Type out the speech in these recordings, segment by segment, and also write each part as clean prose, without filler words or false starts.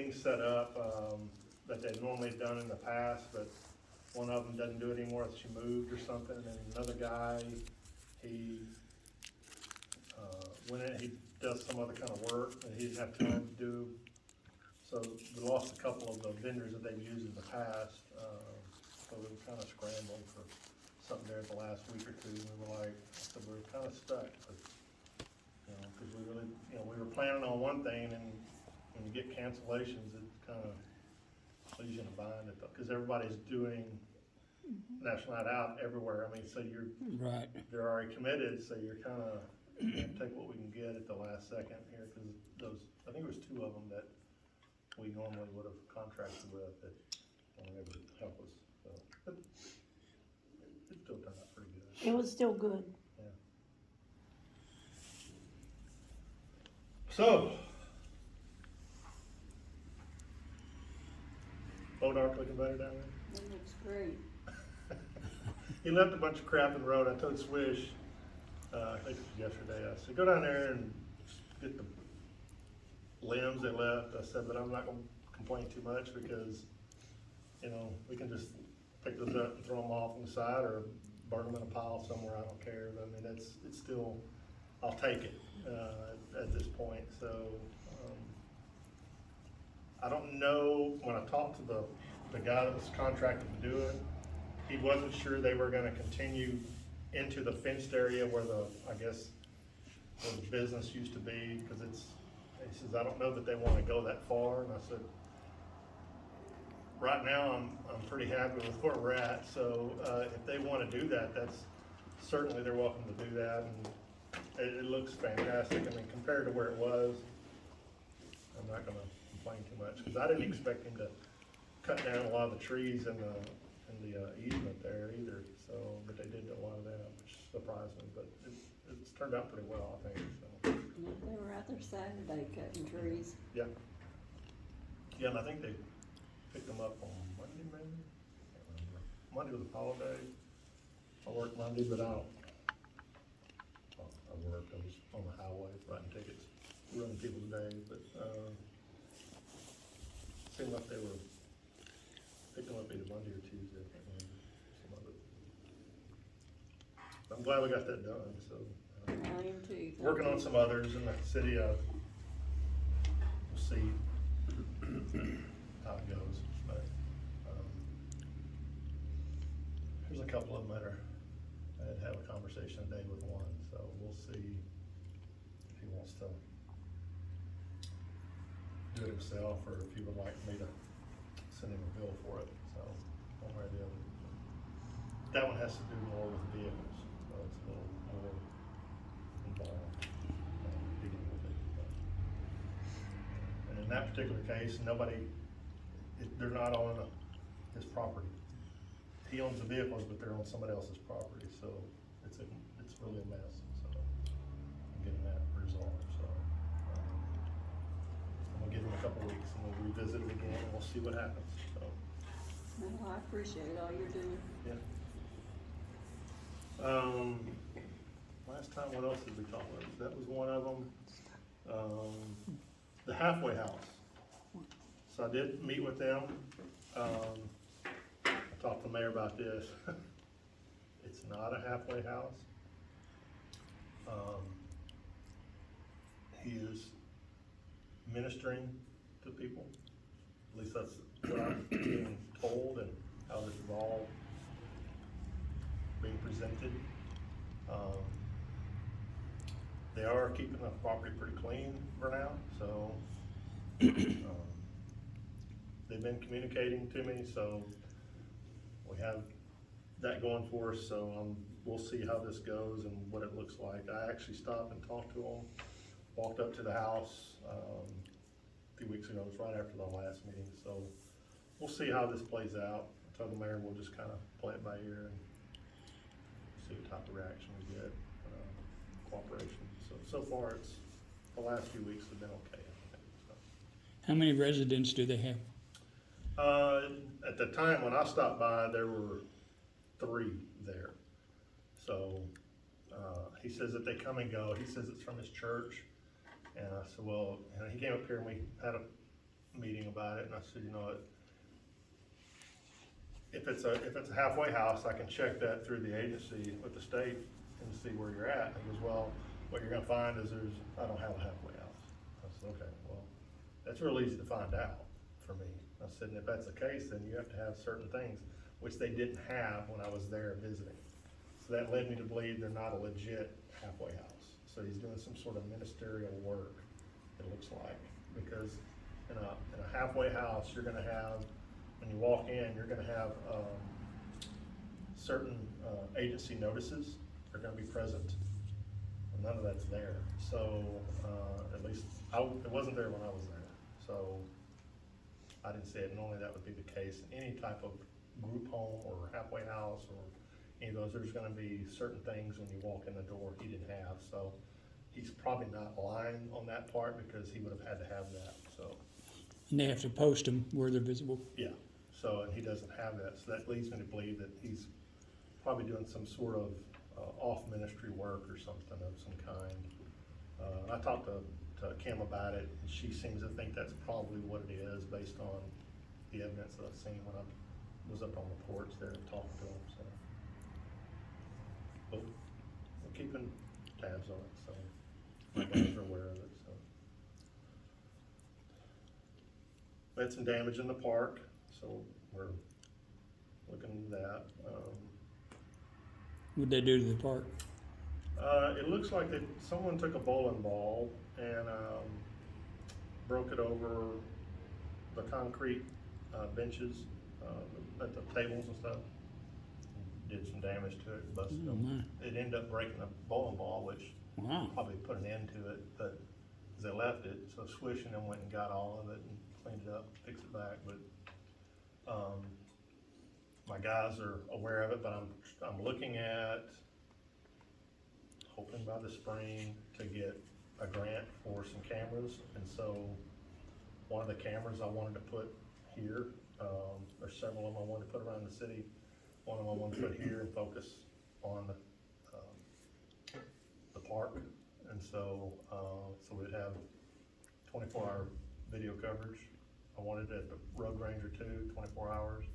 things set up, that they'd normally done in the past, but one of them doesn't do it anymore, she moved or something, and then another guy, he, went in, he does some other kind of work that he didn't have time to do. So we lost a couple of the vendors that they've used in the past, so we were kind of scrambling for something there the last week or two, and we were like, so we were kind of stuck, but, you know, cause we really, you know, we were planning on one thing, and when you get cancellations, it kind of leaves you in a bind, cause everybody's doing National Night Out everywhere, I mean, so you're, Right. they're already committed, so you're kind of, take what we can get at the last second here, cause those, I think it was two of them that we normally would have contracted with that weren't able to help us, so, but it still turned out pretty good. It was still good. Yeah. So. Boat Ark looking better down there? It looks great. He left a bunch of crap in the road. I told Swish, I think it was yesterday, I said, go down there and get the limbs they left. I said, but I'm not gonna complain too much because, you know, we can just pick those up and throw them off on the side or burn them in a pile somewhere, I don't care. I mean, it's still, I'll take it, at this point, so, I don't know, when I talked to the guy that was contracted to do it, he wasn't sure they were gonna continue into the fenced area where the, I guess, where the business used to be, cause he says, I don't know that they wanna go that far, and I said, right now, I'm pretty happy with where we're at, so, if they wanna do that, that's, certainly they're welcome to do that, and it looks fantastic, I mean, compared to where it was, I'm not gonna complain too much, cause I didn't expect him to cut down a lot of the trees in the easement there either, so, but they did a lot of that, which surprised me, but it's turned out pretty well, I think, so. Yeah, they were out there Saturday cutting trees. Yeah. Yeah, and I think they picked them up on Monday, maybe? Can't remember. Monday was a holiday. I worked Monday, but I worked, I was on the highway writing tickets, running people today, but, seemed like they were picking them up either Monday or Tuesday, I can't remember, some of it. I'm glad we got that done, so. I am too. Working on some others in the city, we'll see how it goes, but, there's a couple of them that I had to have a conversation today with one, so we'll see if he wants to do it himself, or if he would like me to send him a bill for it, so, one way or the other. That one has to do more with vehicles, so it's a little more involved, dealing with it. But, and in that particular case, they're not on his property. He owns the vehicles, but they're on somebody else's property, so it's really a mess, so I'm getting that resolved, so. I'm gonna give him a couple weeks and we'll revisit it again and we'll see what happens, so. No, I appreciate all you're doing. Yeah. Last time, what else did we talk about? That was one of them. The halfway house. So I did meet with them. I talked to the mayor about this. It's not a halfway house. He is ministering to people. At least that's what I'm being told and how this is all being presented. They are keeping the property pretty clean for now, so they've been communicating to me, so we have that going for us, so we'll see how this goes and what it looks like. I actually stopped and talked to them, walked up to the house a few weeks ago. It was right after the last meeting, so we'll see how this plays out. I told the mayor we'll just kind of play it by ear and see what type of reaction we get, cooperation. So far, the last few weeks have been okay, I think, so. How many residents do they have? At the time when I stopped by, there were 3 there. So, he says that they come and go. He says it's from his church. And I said, well, and he came up here and we had a meeting about it, and I said, you know, if it's a halfway house, I can check that through the agency with the state and see where you're at. And he goes, well, what you're gonna find is I don't have a halfway house. I said, okay, well, that's real easy to find out for me. I said, and if that's the case, then you have to have certain things, which they didn't have when I was there visiting. So that led me to believe they're not a legit halfway house. So he's doing some sort of ministerial work, it looks like, because in a halfway house, you're gonna have, when you walk in, you're gonna have, certain, agency notices are gonna be present. And none of that's there, so, at least, it wasn't there when I was there, so I didn't see it. Normally that would be the case in any type of group home or halfway house or any of those. There's gonna be certain things when you walk in the door he didn't have, so he's probably not lying on that part because he would have had to have that, so. And they have to post them where they're visible. Yeah, so, and he doesn't have that, so that leads me to believe that he's probably doing some sort of off-ministry work or something of some kind. I talked to Kim about it, and she seems to think that's probably what it is based on the evidence that I've seen when I was up on the porch there and talking to him, so. But we're keeping tabs on it, so my guys are aware of it, so. We had some damage in the park, so we're looking into that. What'd they do to the park? It looks like that someone took a bowling ball and broke it over the concrete benches at the tables and stuff. Did some damage to it, busted them. It ended up breaking a bowling ball, which Wow. probably put an end to it, but as they left it, so Swish and them went and got all of it and cleaned it up, fixed it back, but my guys are aware of it, but I'm looking at hoping by the spring to get a grant for some cameras, and so one of the cameras I wanted to put here, there's several of them I wanted to put around the city. One of them I wanted to put here and focus on the park, and so we'd have 24-hour video coverage. I wanted it at the Road Ranger too, 24 hours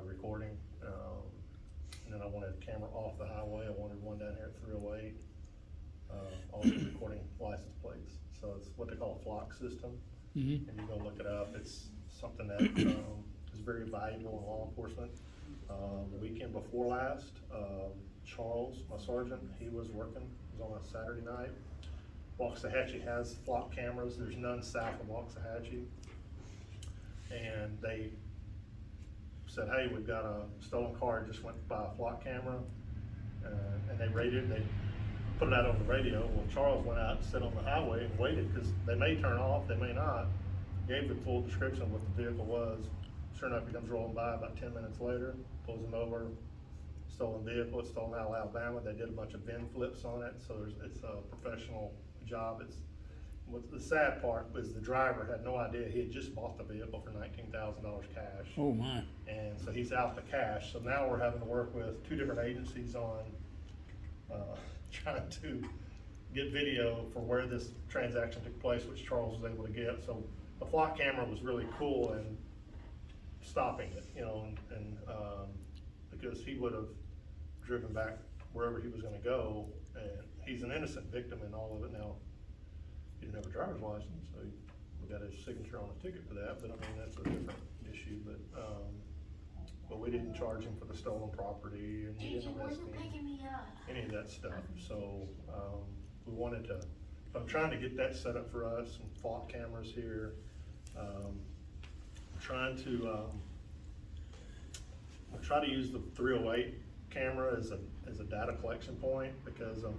recording, and then I wanted a camera off the highway. I wanted one down here at 308, also recording license plates. So it's what they call a flock system, and you go look it up. It's something that is very valuable in law enforcement. The weekend before last, Charles, my sergeant, he was working. It was on a Saturday night. Waxahachie has flock cameras. There's none south of Waxahachie, and they said, hey, we've got a stolen car, just went by a flock camera, and they put it out on the radio. Well, Charles went out and sat on the highway and waited, because they may turn off, they may not. Gave the full description of what the vehicle was. Sure enough, he comes rolling by about 10 minutes later, pulls him over, stolen vehicle, it's stolen out of Alabama. They did a bunch of VIN flips on it, so it's a professional job. What the sad part was the driver had no idea. He had just bought the vehicle for $19,000 cash. Oh my. And so he's out the cash. So now we're having to work with 2 different agencies on trying to get video for where this transaction took place, which Charles was able to get. So the flock camera was really cool in stopping it, and because he would have driven back wherever he was gonna go, and he's an innocent victim in all of it now. He didn't have a driver's license, so we got his signature on a ticket for that, but I mean, that's a different issue, but we didn't charge him for the stolen property, and we didn't arrest him, any of that stuff, so, we wanted to, I'm trying to get that set up for us, some flock cameras here, trying to, I try to use the 308 camera as a data collection point, because I'm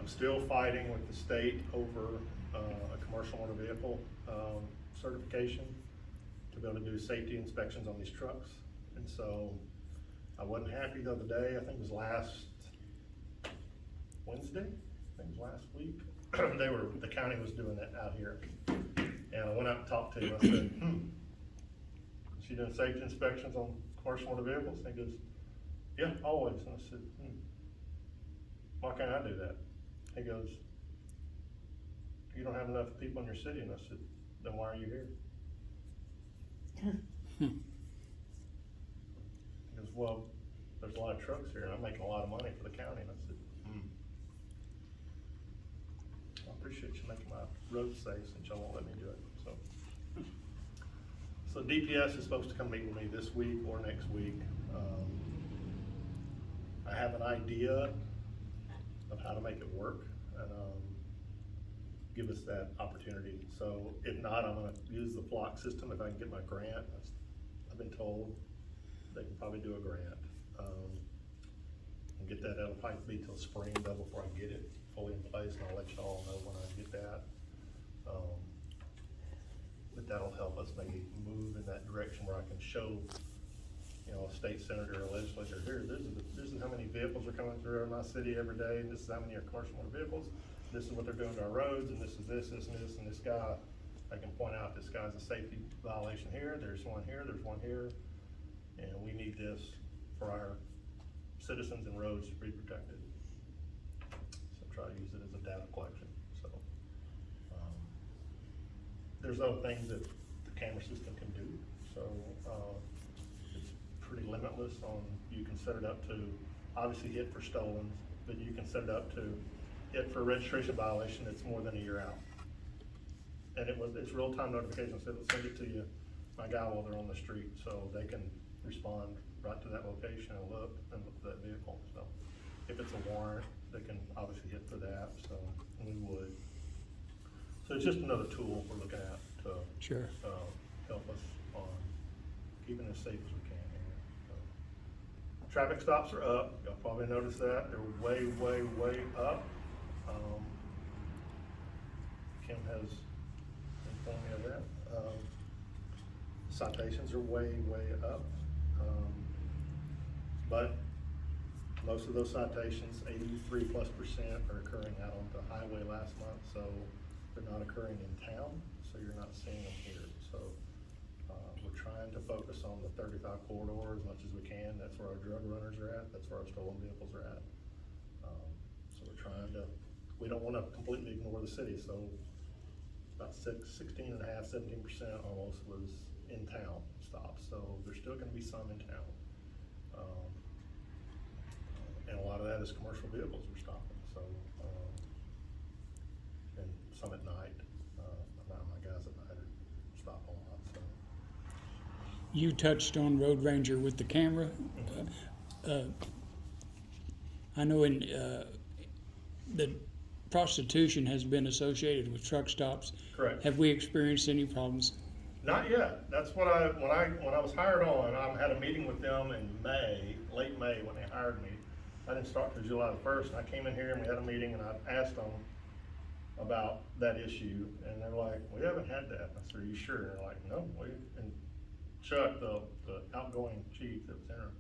still fighting with the state over a commercial motor vehicle certification to be able to do safety inspections on these trucks. And so I wasn't happy the other day, I think it was last Wednesday, I think it was last week. The county was doing that out here. And I went out and talked to him, I said, is she doing safety inspections on commercial motor vehicles? And he goes, yeah, always. And I said, why can't I do that? He goes, you don't have enough people in your city. And I said, then why are you here? He goes, well, there's a lot of trucks here, and I'm making a lot of money for the county. And I said, I appreciate you making my roads safe since y'all won't let me do it, so. So DPS is supposed to come meet with me this week or next week. I have an idea of how to make it work and, give us that opportunity. So if not, I'm gonna use the flock system if I can get my grant. I've been told they can probably do a grant. And get that, that'll probably be till spring though before I get it fully in place, and I'll let y'all know when I get that. But that'll help us maybe move in that direction where I can show, you know, a state senator or legislature, here, this is how many vehicles are coming through my city every day, and this is how many are commercial motor vehicles, this is what they're doing to our roads, and this is this, and this guy, I can point out this guy's a safety violation here, there's one here, and we need this for our citizens and roads to be protected. So try to use it as a data collection, so. There's other things that the camera system can do, so, it's pretty limitless on, you can set it up to, obviously hit for stolen, but you can set it up to hit for a registration violation that's more than a year out. And it's real-time notification, so it'll send it to you, my guy, while they're on the street, so they can respond right to that location and look at that vehicle, so. If it's a warrant, they can obviously hit for that, so we would. So it's just another tool we're looking at to Sure. help us on keeping as safe as we can here. So, traffic stops are up. Y'all probably noticed that. They're way, way, way up. Kim has informed me of that. Citations are way, way up. But most of those citations, 83+% are occurring out on the highway last month, so they're not occurring in town, so you're not seeing them here. So we're trying to focus on the 35 corridor as much as we can. That's where our drug runners are at. That's where our stolen vehicles are at. So we're trying to, we don't want to completely ignore the city. So about 16.5, 17% almost was in town stops. So there's still going to be some in town. And a lot of that is commercial vehicles we're stopping. So, and some at night. My guys at night are stop a lot. So. You touched on Road Ranger with the camera. I know that prostitution has been associated with truck stops. Correct. Have we experienced any problems? Not yet. That's what when I was hired on, I had a meeting with them in May, late May when they hired me. I didn't start till July the 1st, and I came in here and we had a meeting, and I asked them about that issue, and they're like, we haven't had that. I said, are you sure? And they're like, no. And Chuck, the outgoing chief that was in her,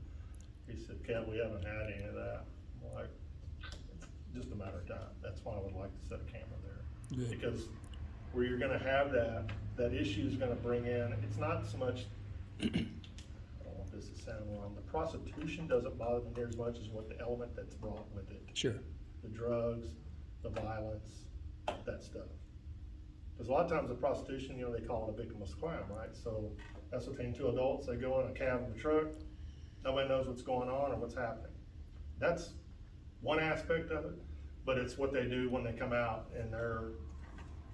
he said, Kev, we haven't had any of that. I'm like, it's just a matter of time. That's why I would like to set a camera there. Good. Because where you're gonna have that issue is gonna bring in, it's not so much, I don't want this to sound wrong, the prostitution doesn't bother me near as much as what the element that's brought with it. Sure. The drugs, the violence, that stuff. Because a lot of times the prostitution, you know, they call it a victimless crime, right? So that's between two adults, they go in a cab of a truck, nobody knows what's going on or what's happening. That's one aspect of it, but it's what they do when they come out and they're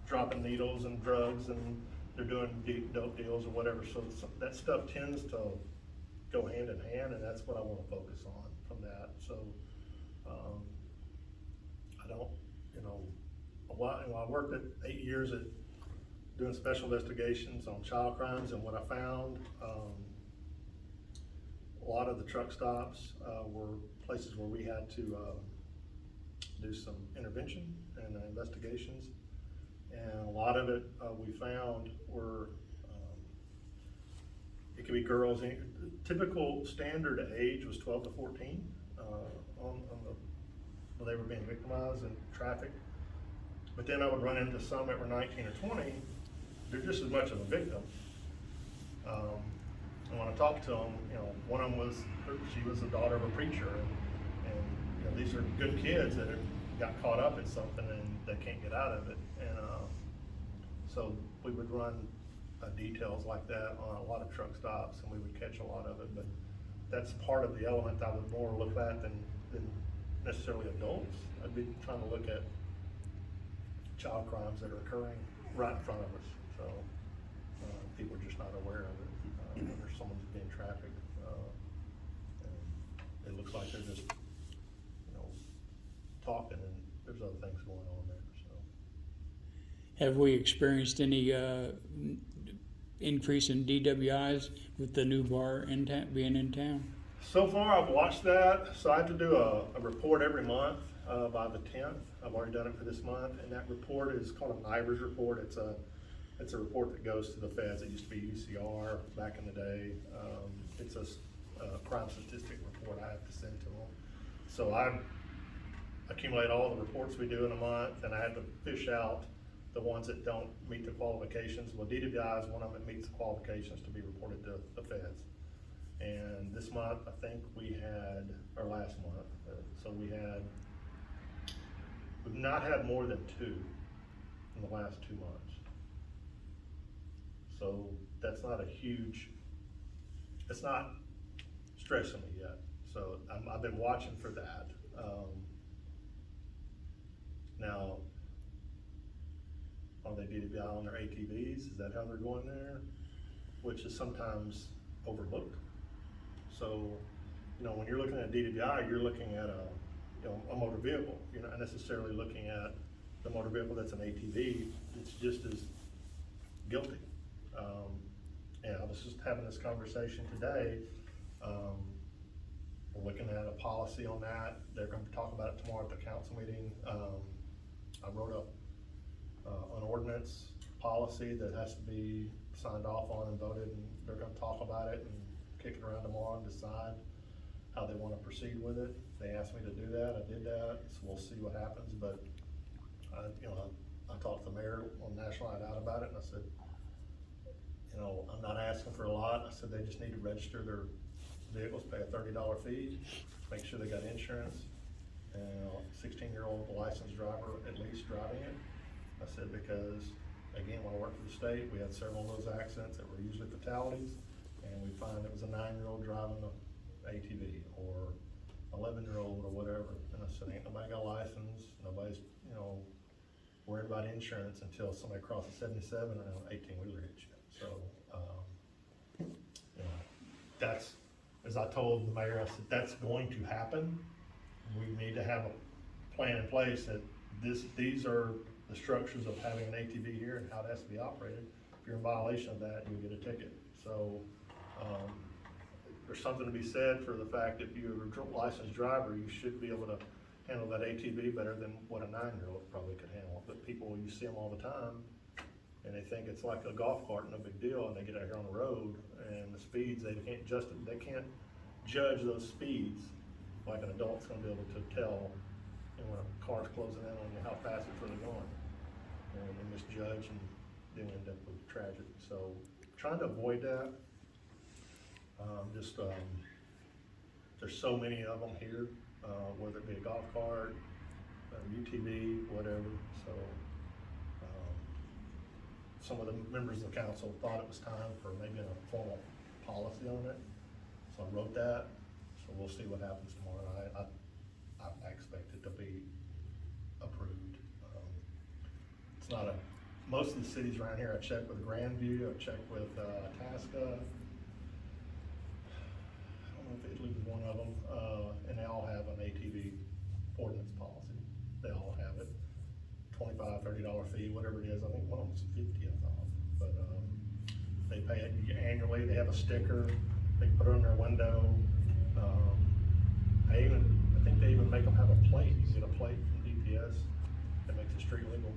dropping needles and drugs and they're doing dope deals or whatever. So that stuff tends to go hand in hand, and that's what I want to focus on from that. So I don't, you know, I worked at 8 years at doing special investigations on child crimes, and what I found, a lot of the truck stops were places where we had to do some intervention and investigations. And a lot of it we found were, it could be girls, typical standard age was 12 to 14 when they were being victimized in traffic. But then I would run into some that were 19 or 20, they're just as much of a victim. And when I talked to them, you know, one of them she was the daughter of a preacher, and you know, these are good kids that got caught up in something and they can't get out of it. And So we would run details like that on a lot of truck stops, and we would catch a lot of it, but that's part of the element I would more look at than necessarily adults. I'd be trying to look at child crimes that are occurring right in front of us, so, people are just not aware of it, when there's someone who's being trafficked, and it looks like they're just, talking, and there's other things going on there, so. Have we experienced any increase in DWIs with the new bar in being in town? So far, I've watched that, so I have to do a report every month, by the 10th. I've already done it for this month, and that report is called an IVERS report. It's a report that goes to the feds. It used to be UCR back in the day. It's a crime statistic report I have to send to them. So I accumulate all the reports we do in a month, and I have to fish out the ones that don't meet the qualifications. Well, DWI is one of them that meets the qualifications to be reported to the feds. And this month, I think we had, or last month, so we've not had more than 2 in the last 2 months. So that's not a huge, it's not stressing me yet. So I've been watching for that. Now, are they DWI on their ATVs? Is that how they're going there? Which is sometimes overlooked. So, when you're looking at DWI, you're looking at a motor vehicle. You're not necessarily looking at the motor vehicle that's an ATV. It's just as guilty. And I was just having this conversation today. We're looking at a policy on that. They're going to talk about it tomorrow at the council meeting. I wrote up an ordinance policy that has to be signed off on and voted, and they're going to talk about it and kick it around tomorrow and decide how they want to proceed with it. They asked me to do that. I did that, so we'll see what happens. But I talked to the mayor on National Night Out about it, and I said, I'm not asking for a lot. I said they just need to register their vehicles, pay a $30 fee, make sure they got insurance, and a 16-year-old licensed driver at least driving it. I said, because again, when I worked for the state, we had several of those accidents that were usually fatalities, and we find it was a 9-year-old driving an ATV or 11-year-old or whatever. And I said, ain't nobody got a license, nobody's, worried about insurance until somebody crosses 77 and an 18-wheeler hits you. So, that's, as I told the mayor, I said, that's going to happen. We need to have a plan in place that these are the structures of having an ATV here and how it has to be operated. If you're in violation of that, you'll get a ticket. So, there's something to be said for the fact that if you're a licensed driver, you should be able to handle that ATV better than what a 9-year-old probably could handle. But people, you see them all the time, and they think it's like a golf cart, no big deal, and they get out here on the road, and the speeds, they can't judge those speeds like an adult's gonna be able to tell, when a car's closing in on you, how fast it's really going. And they misjudge, and then end up with tragedy. So, trying to avoid that. There's so many of them here, whether it be a golf cart, UTV, whatever. So, some of the members of the council thought it was time for maybe a formal policy on it. So I wrote that. So we'll see what happens tomorrow. I expect it to be approved. It's not most of the cities around here, I checked with Grandview, I checked with Tasca. I don't know if Italy was one of them, and they all have an ATV ordinance policy. They all have it. $25, $30 fee, whatever it is. I think one of them's 50, I thought. But they pay it annually. They have a sticker. They put it on their window. I think they even make them have a plate. You get a plate from DPS that makes it street legal.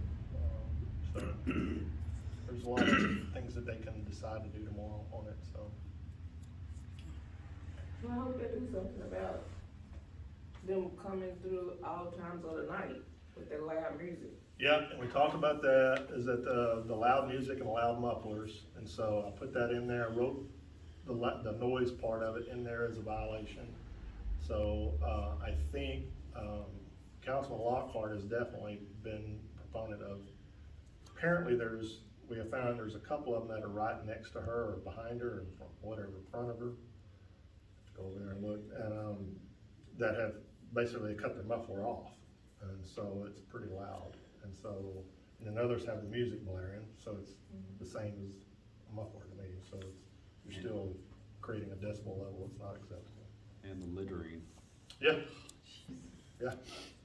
So there's a lot of things that they can decide to do tomorrow on it. So. Well, I hope they do something about them coming through all times of the night with their loud music. Yeah, and we talked about that, is that the loud music and the loud mufflers, and so I put that in there. I wrote the noise part of it in there as a violation. So I think Councilman Lockhart has definitely been a proponent of, apparently there's we have found there's a couple of them that are right next to her or behind her or whatever, in front of her. Go over there and look, and, that have basically cut their muffler off, and so it's pretty loud. And so, and then others have the music blaring, so it's the same as a muffler to me, so it's, you're still creating a decibel level that's not acceptable. And the littering, Yeah, yeah,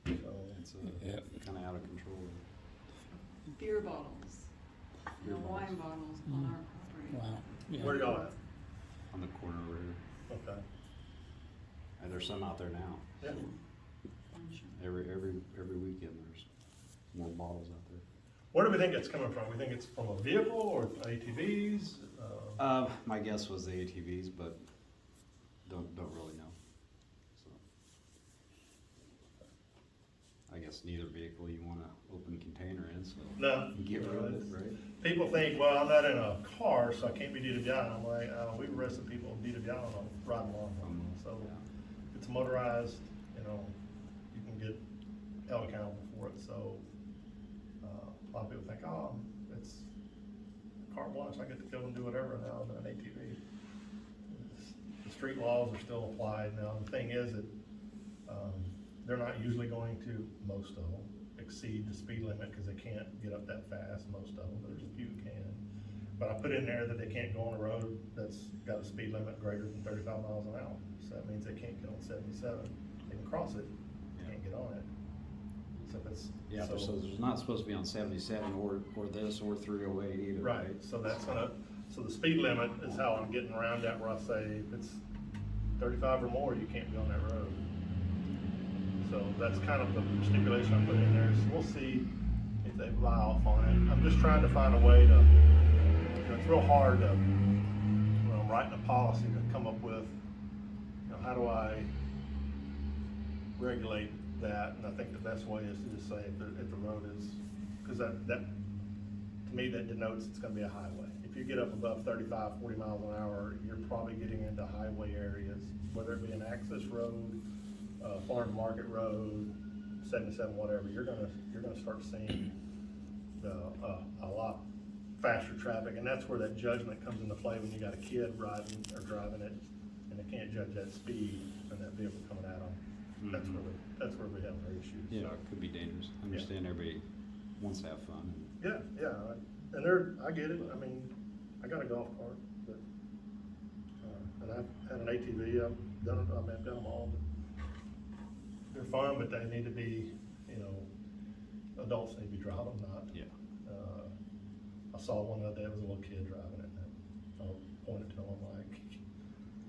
so, it's Yep. kinda out of control. Beer bottles, Beer wine bottles on our property. Wow. Yeah. where y'all at? On the corner road. Okay, And there's some out there now. yeah. I'm sure. Every weekend there's more bottles out there. Where do we think it's coming from? We think it's from a vehicle or ATVs? My guess was the ATVs, but don't really know. So I guess neither vehicle you want a open container in, so No. you get rid of it, right? People think, well, I'm not in a car, so I can't be DWI. I'm like, we've arrested people in DWI on riding along. So if it's motorized, you know, you can get held accountable for it. So a lot of people think, oh, it's carte blanche, I get to go and do whatever now in an ATV. The street laws are still applied now. The thing is that they're not usually going to, most of them, exceed the speed limit because they can't get up that fast, most of them, there's a few who can. But I put in there that they can't go on a road that's got a speed limit greater than 35 miles an hour. So that means they can't get on 77. They can cross it, they can't get on it. So if it's. Yeah, so there's not supposed to be on 77 or this or 308 either. Right, so that's gonna, so the speed limit is how I'm getting around that where I say if it's 35 or more, you can't be on that road. So that's kind of the stipulation I put in there, so we'll see if they fly off on it. I'm just trying to find a way to, you know, it's real hard to, when I'm writing a policy, to come up with, you know, how do I regulate that? And I think the best way is to just say if the road is, because that, to me, that denotes it's gonna be a highway. If you get up above 35, 40 miles an hour, you're probably getting into highway areas, whether it be an access road, farm market road, 77, whatever, you're gonna start seeing a lot faster traffic, and that's where that judgment comes into play when you got a kid riding or driving it, and they can't judge that speed and that vehicle coming at them. That's where we have our issues. Yeah, it could be dangerous. I understand everybody wants to have fun. Yeah, and I get it, I mean, I got a golf cart, but, and I've had an ATV, I've done them all, but they're fun, but they need to be, you know, adults need to be driving, not. Yeah. I saw one the other day, it was a little kid driving it, and I pointed to him like,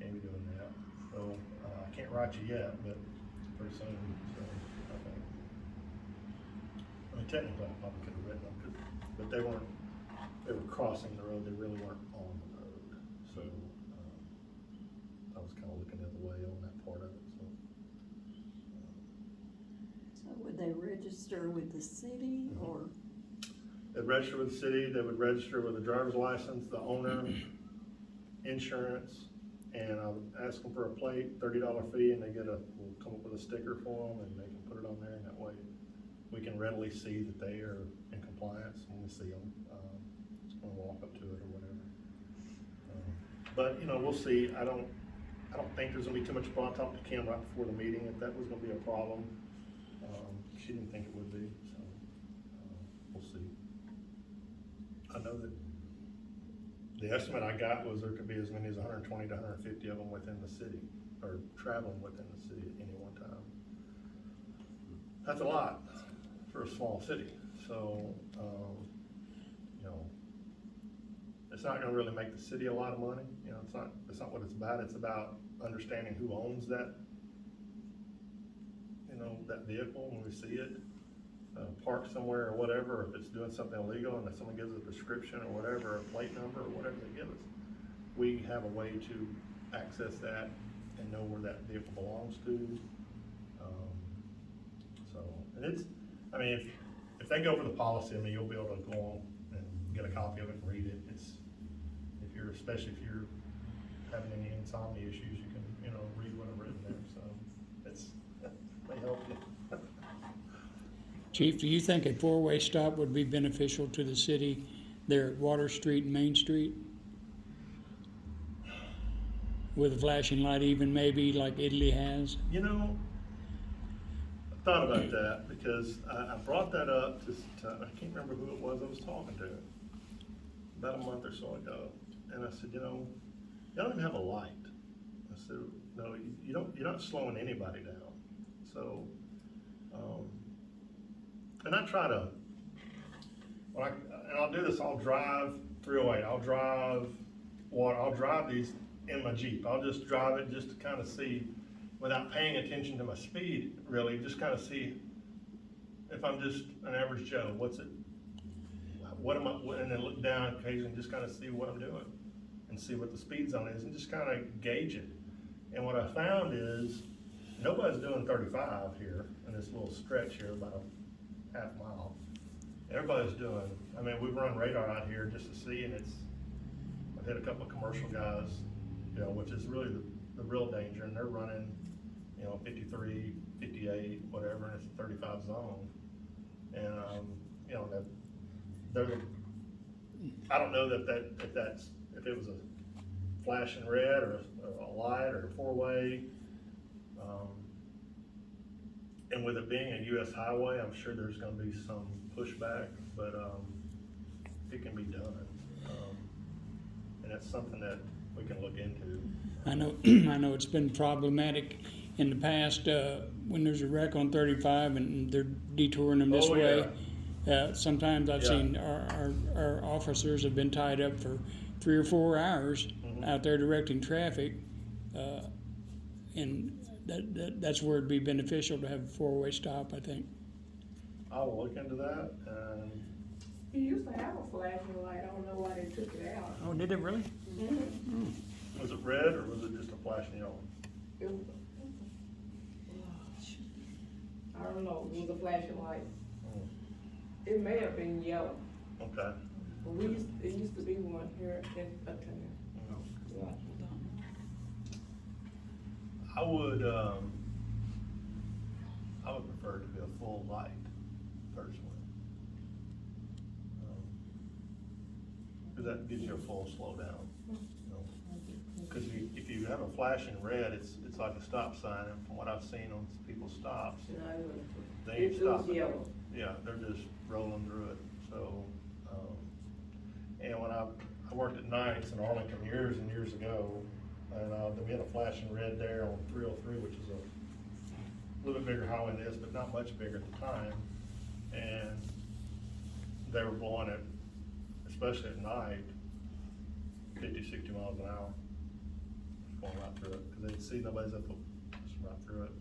can't be doing that. So, I can't write you yet, but pretty soon, so, I think. I mean, technically, I probably could have written them, but they were crossing the road, they really weren't on the road. So, I was kind of looking the other way on that part of it, so. So would they register with the city or? They'd register with the city, they would register with a driver's license, the owner, insurance, and I would ask them for a plate, $30 fee, and we'll come up with a sticker for them, and they can put it on there, and that way we can readily see that they are in compliance when we see them, when we walk up to it or whatever. But, you know, we'll see. I don't think there's gonna be too much problem. I talked to Kim right before the meeting if that was gonna be a problem. She didn't think it would be, so, we'll see. I know that the estimate I got was there could be as many as 120 to 150 of them within the city, or traveling within the city at any one time. That's a lot for a small city, so, you know, it's not gonna really make the city a lot of money, you know, it's not what it's about. It's about understanding who owns that, you know, that vehicle when we see it, parked somewhere or whatever, or if it's doing something illegal and if someone gives a prescription or whatever, a plate number or whatever they give us, we have a way to access that and know where that vehicle belongs to. So, and it's, I mean, if they go over the policy, I mean, you'll be able to go on and get a copy of it and read it. It's, especially if you're having any insomnia issues, you can, you know, read what I've written there, so they help you. Chief, do you think a four-way stop would be beneficial to the city there at Water Street and Main Street? With a flashing light even maybe like Italy has? You know, I thought about that because I brought that up I can't remember who it was I was talking to about a month or so ago. And I said, you know, y'all don't even have a light. I said, no, you're not slowing anybody down. So, and I try to, and I'll do this, I'll drive 308, I'll drive these in my Jeep. I'll just drive it just to kind of see, without paying attention to my speed, really, just kind of see if I'm just an average Joe, and then look down occasionally, just kind of see what I'm doing and see what the speed zone is and just kind of gauge it. And what I found is nobody's doing 35 here in this little stretch here, about a half mile. Everybody's doing, I mean, we run radar out here just to see, and I've had a couple of commercial guys, you know, which is really the real danger, and they're running, you know, 53, 58, whatever, and it's a 35 zone. And, you know, I don't know if it was a flashing red or a light or a four-way. And with it being a US highway, I'm sure there's gonna be some pushback, but, it can be done. And that's something that we can look into. I know, I know it's been problematic in the past, when there's a wreck on 35 and they're detouring them this Oh, way. Sometimes I've Yeah. seen our officers have been tied up for 3 or 4 hours out there directing traffic. And that's where it'd be beneficial to have a 4-way stop, I think. I will look into that, and He used to have a flashing light, I don't know why they took it out. Oh, did it really? was it red or was it just a flashing yellow? It was- I don't know, it was a flashing light. It may have been yellow, Okay. but it used to be one here in Upton. Yeah. I would prefer it to be a full light, personally. Because that gives you a full slowdown, you know. Because if you have a flashing red, it's like a stop sign, and from what I've seen on people's stops, No, they ain't it was stopping. yellow. Yeah, they're just rolling through it, so, and when I worked at nights in Arlington years and years ago, and, we had a flashing red there on 303, which is a little bit bigger highway than this, but not much bigger at the time, and they were blowing it, especially at night, 50, 60 miles an hour, going right through it, because they'd see nobody's up, just right through it.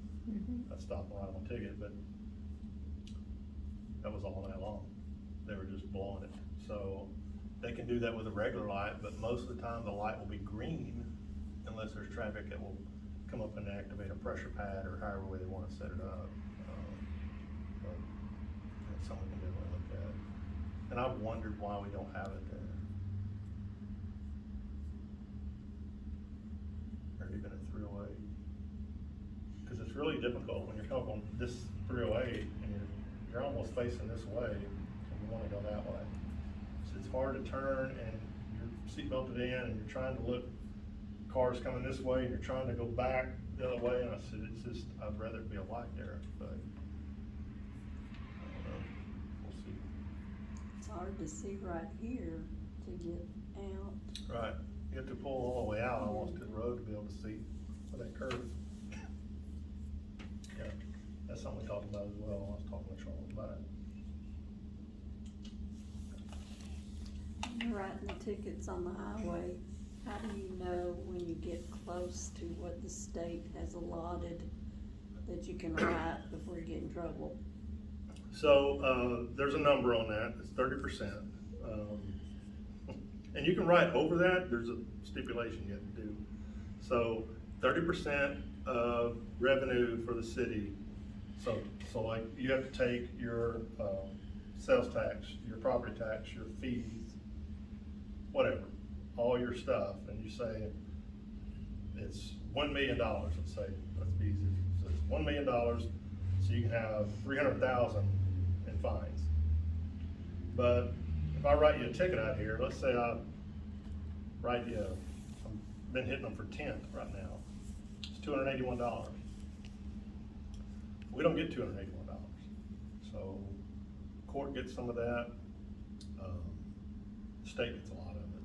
I'd stop and write them a ticket, but that was all night long. They were just blowing it. So they can do that with a regular light, but most of the time the light will be green unless there's traffic that will come up and activate a pressure pad or however way they want to set it up. But that's something we can definitely look at. And I've wondered why we don't have it there. Or even at 308. Because it's really difficult when you're coming on this 308 and you're almost facing this way and you want to go that way. So it's hard to turn and you're seatbelted in and you're trying to look, cars coming this way and you're trying to go back the other way, and I said, it's just, I'd rather it be a light there, but I don't know, we'll see. It's hard to see right here to get out. Right, you have to pull all the way out almost to the road to be able to see where that curve. Yeah, that's something we talked about as well, I was talking to Charles about it. You're writing the tickets on the highway. How do you know when you get close to what the state has allotted that you can write before you get in trouble? So, there's a number on that, it's 30%. And you can write over that, there's a stipulation you have to do. So 30% of revenue for the city. So like you have to take your, sales tax, your property tax, your fees, whatever, all your stuff, and you say it's $1 million, let's say, let's be easy. So it's $1 million, so you can have 300,000 in fines. But if I write you a ticket out here, let's say I write you, I've been hitting them for 10th right now, it's $281. We don't get $281, so court gets some of that, state gets a lot of it.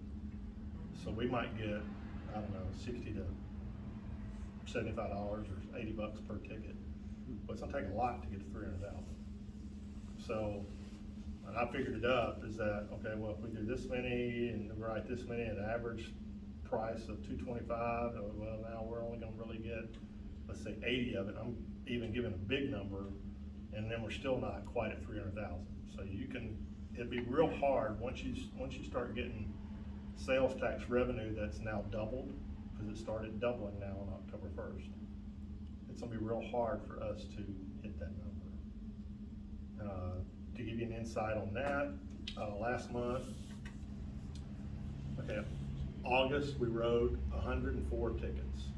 So we might get, I don't know, $60 to $75 or $80 per ticket, but it's gonna take a lot to get to 300,000. So, and I figured it up is that, okay, well, if we do this many and we write this many at an average price of $225, well, now we're only gonna really get, let's say 80 of it. I'm even giving a big number, and then we're still not quite at 300,000. So you can, it'd be real hard once you start getting sales tax revenue that's now doubled, because it started doubling now on October 1st. It's gonna be real hard for us to hit that number. To give you an insight on that, last month, okay, August, we wrote 104 tickets.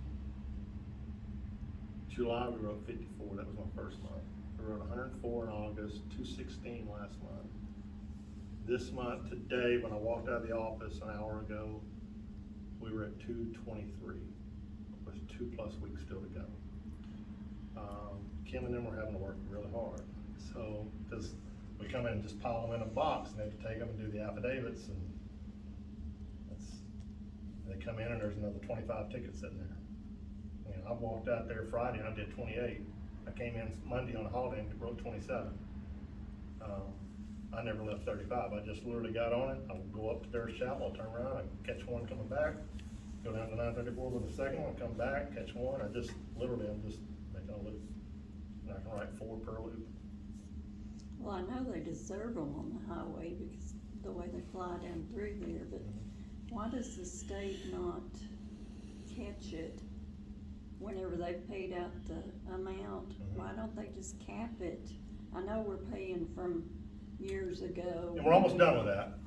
July, we wrote 54, that was my first month. We wrote 104 in August, 216 last month. This month, today, when I walked out of the office an hour ago, we were at 223, with 2+ weeks still to go. Kim and them were having to work really hard. So, because we come in and just pile them in a box, and they have to take them and do the affidavits, and they come in and there's another 25 tickets sitting there. You know, I walked out there Friday and I did 28. I came in Monday on a holiday and wrote 27. I never left 35. I just literally got on it. I would go up to their shop, I'll turn around, I catch one coming back, go down to 934 with a second one, come back, catch one. I'm just making a loop. And I can write 4 per loop. Well, I know they deserve them on the highway because the way they fly down through there, but why does the state not catch it whenever they've paid out the amount? Why don't they just cap it? I know we're paying from years ago. And we're almost done with that.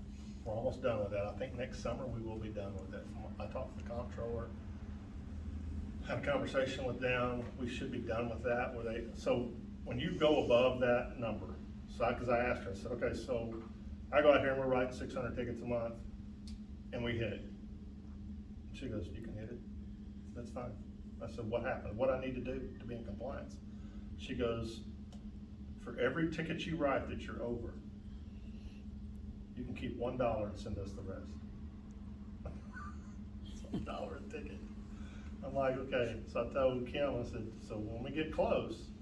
We're almost done with that. I think next summer we will be done with it. I talked to the comptroller, had a conversation with them. We should be done with that. So when you go above that number, because I asked her, I said, okay, so I go out here and we're writing 600 tickets a month and we hit it. She goes, you can hit it? That's fine. I said, what happened? What I need to do to be in compliance? She goes, for every ticket you write that you're over, you can keep $1 and send us the rest. It's $1 a ticket. I'm like, okay. So I told Kim, I said, so when we get close,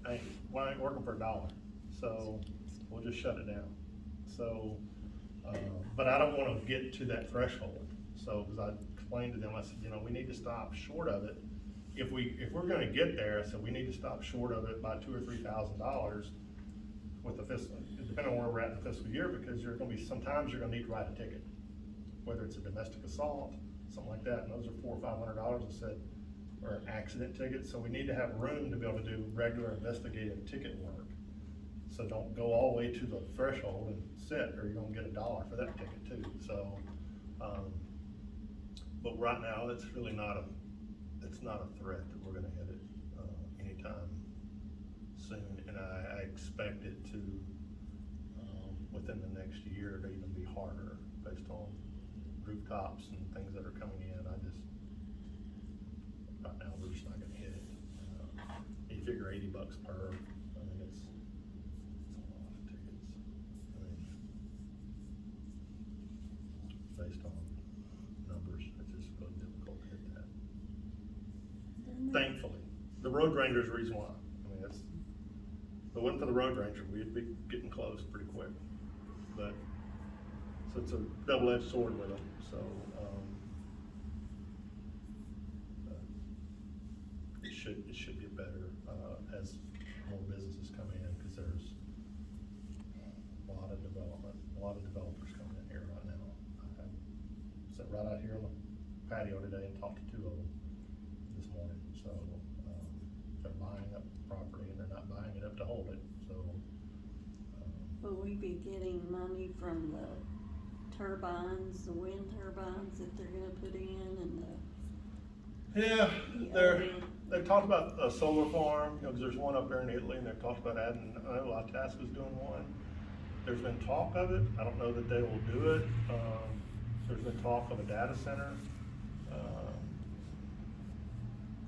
hey, I ain't working for $1. So we'll just shut it down. So, but I don't want to get to that threshold. So, because I explained to them, I said, we need to stop short of it. If we're going to get there, I said we need to stop short of it by $2,000 or $3,000 with the fiscal, depending on where we're at in the fiscal year, because sometimes you're going to need to write a ticket, whether it's a domestic assault, something like that, and those are $400 or $500. I said, or an accident ticket. So we need to have room to be able to do regular investigative ticket work. So don't go all the way to the threshold and sit, or you're going to get $1 for that ticket too. So, but right now it's really not a threat that we're going to hit it anytime soon, and I expect it to within the next year to even be harder based on rooftops and things that are coming in. Right now we're just not going to hit it. You figure $80 per. I mean, it's a lot of tickets. I mean, based on numbers, it's just really difficult to hit that. Thankfully, the road ranger is the reason why. I mean, if it wasn't for the road ranger, we'd be getting close pretty quick. But so it's a double-edged sword with them. So it should get better as more businesses come in, because there's a lot of developers coming in here right now. I sat right out here on the patio today and talked to 2 of them this morning. So they're buying up property and they're not buying it up to hold it. So Will we be getting money from the turbines, the wind turbines that they're gonna put in, and they've talked about a solar farm, because there's one up there in Italy, and they've talked about adding, I know Alaska's doing one. there's been talk of it, I don't know that they will do it, there's been talk of a data center.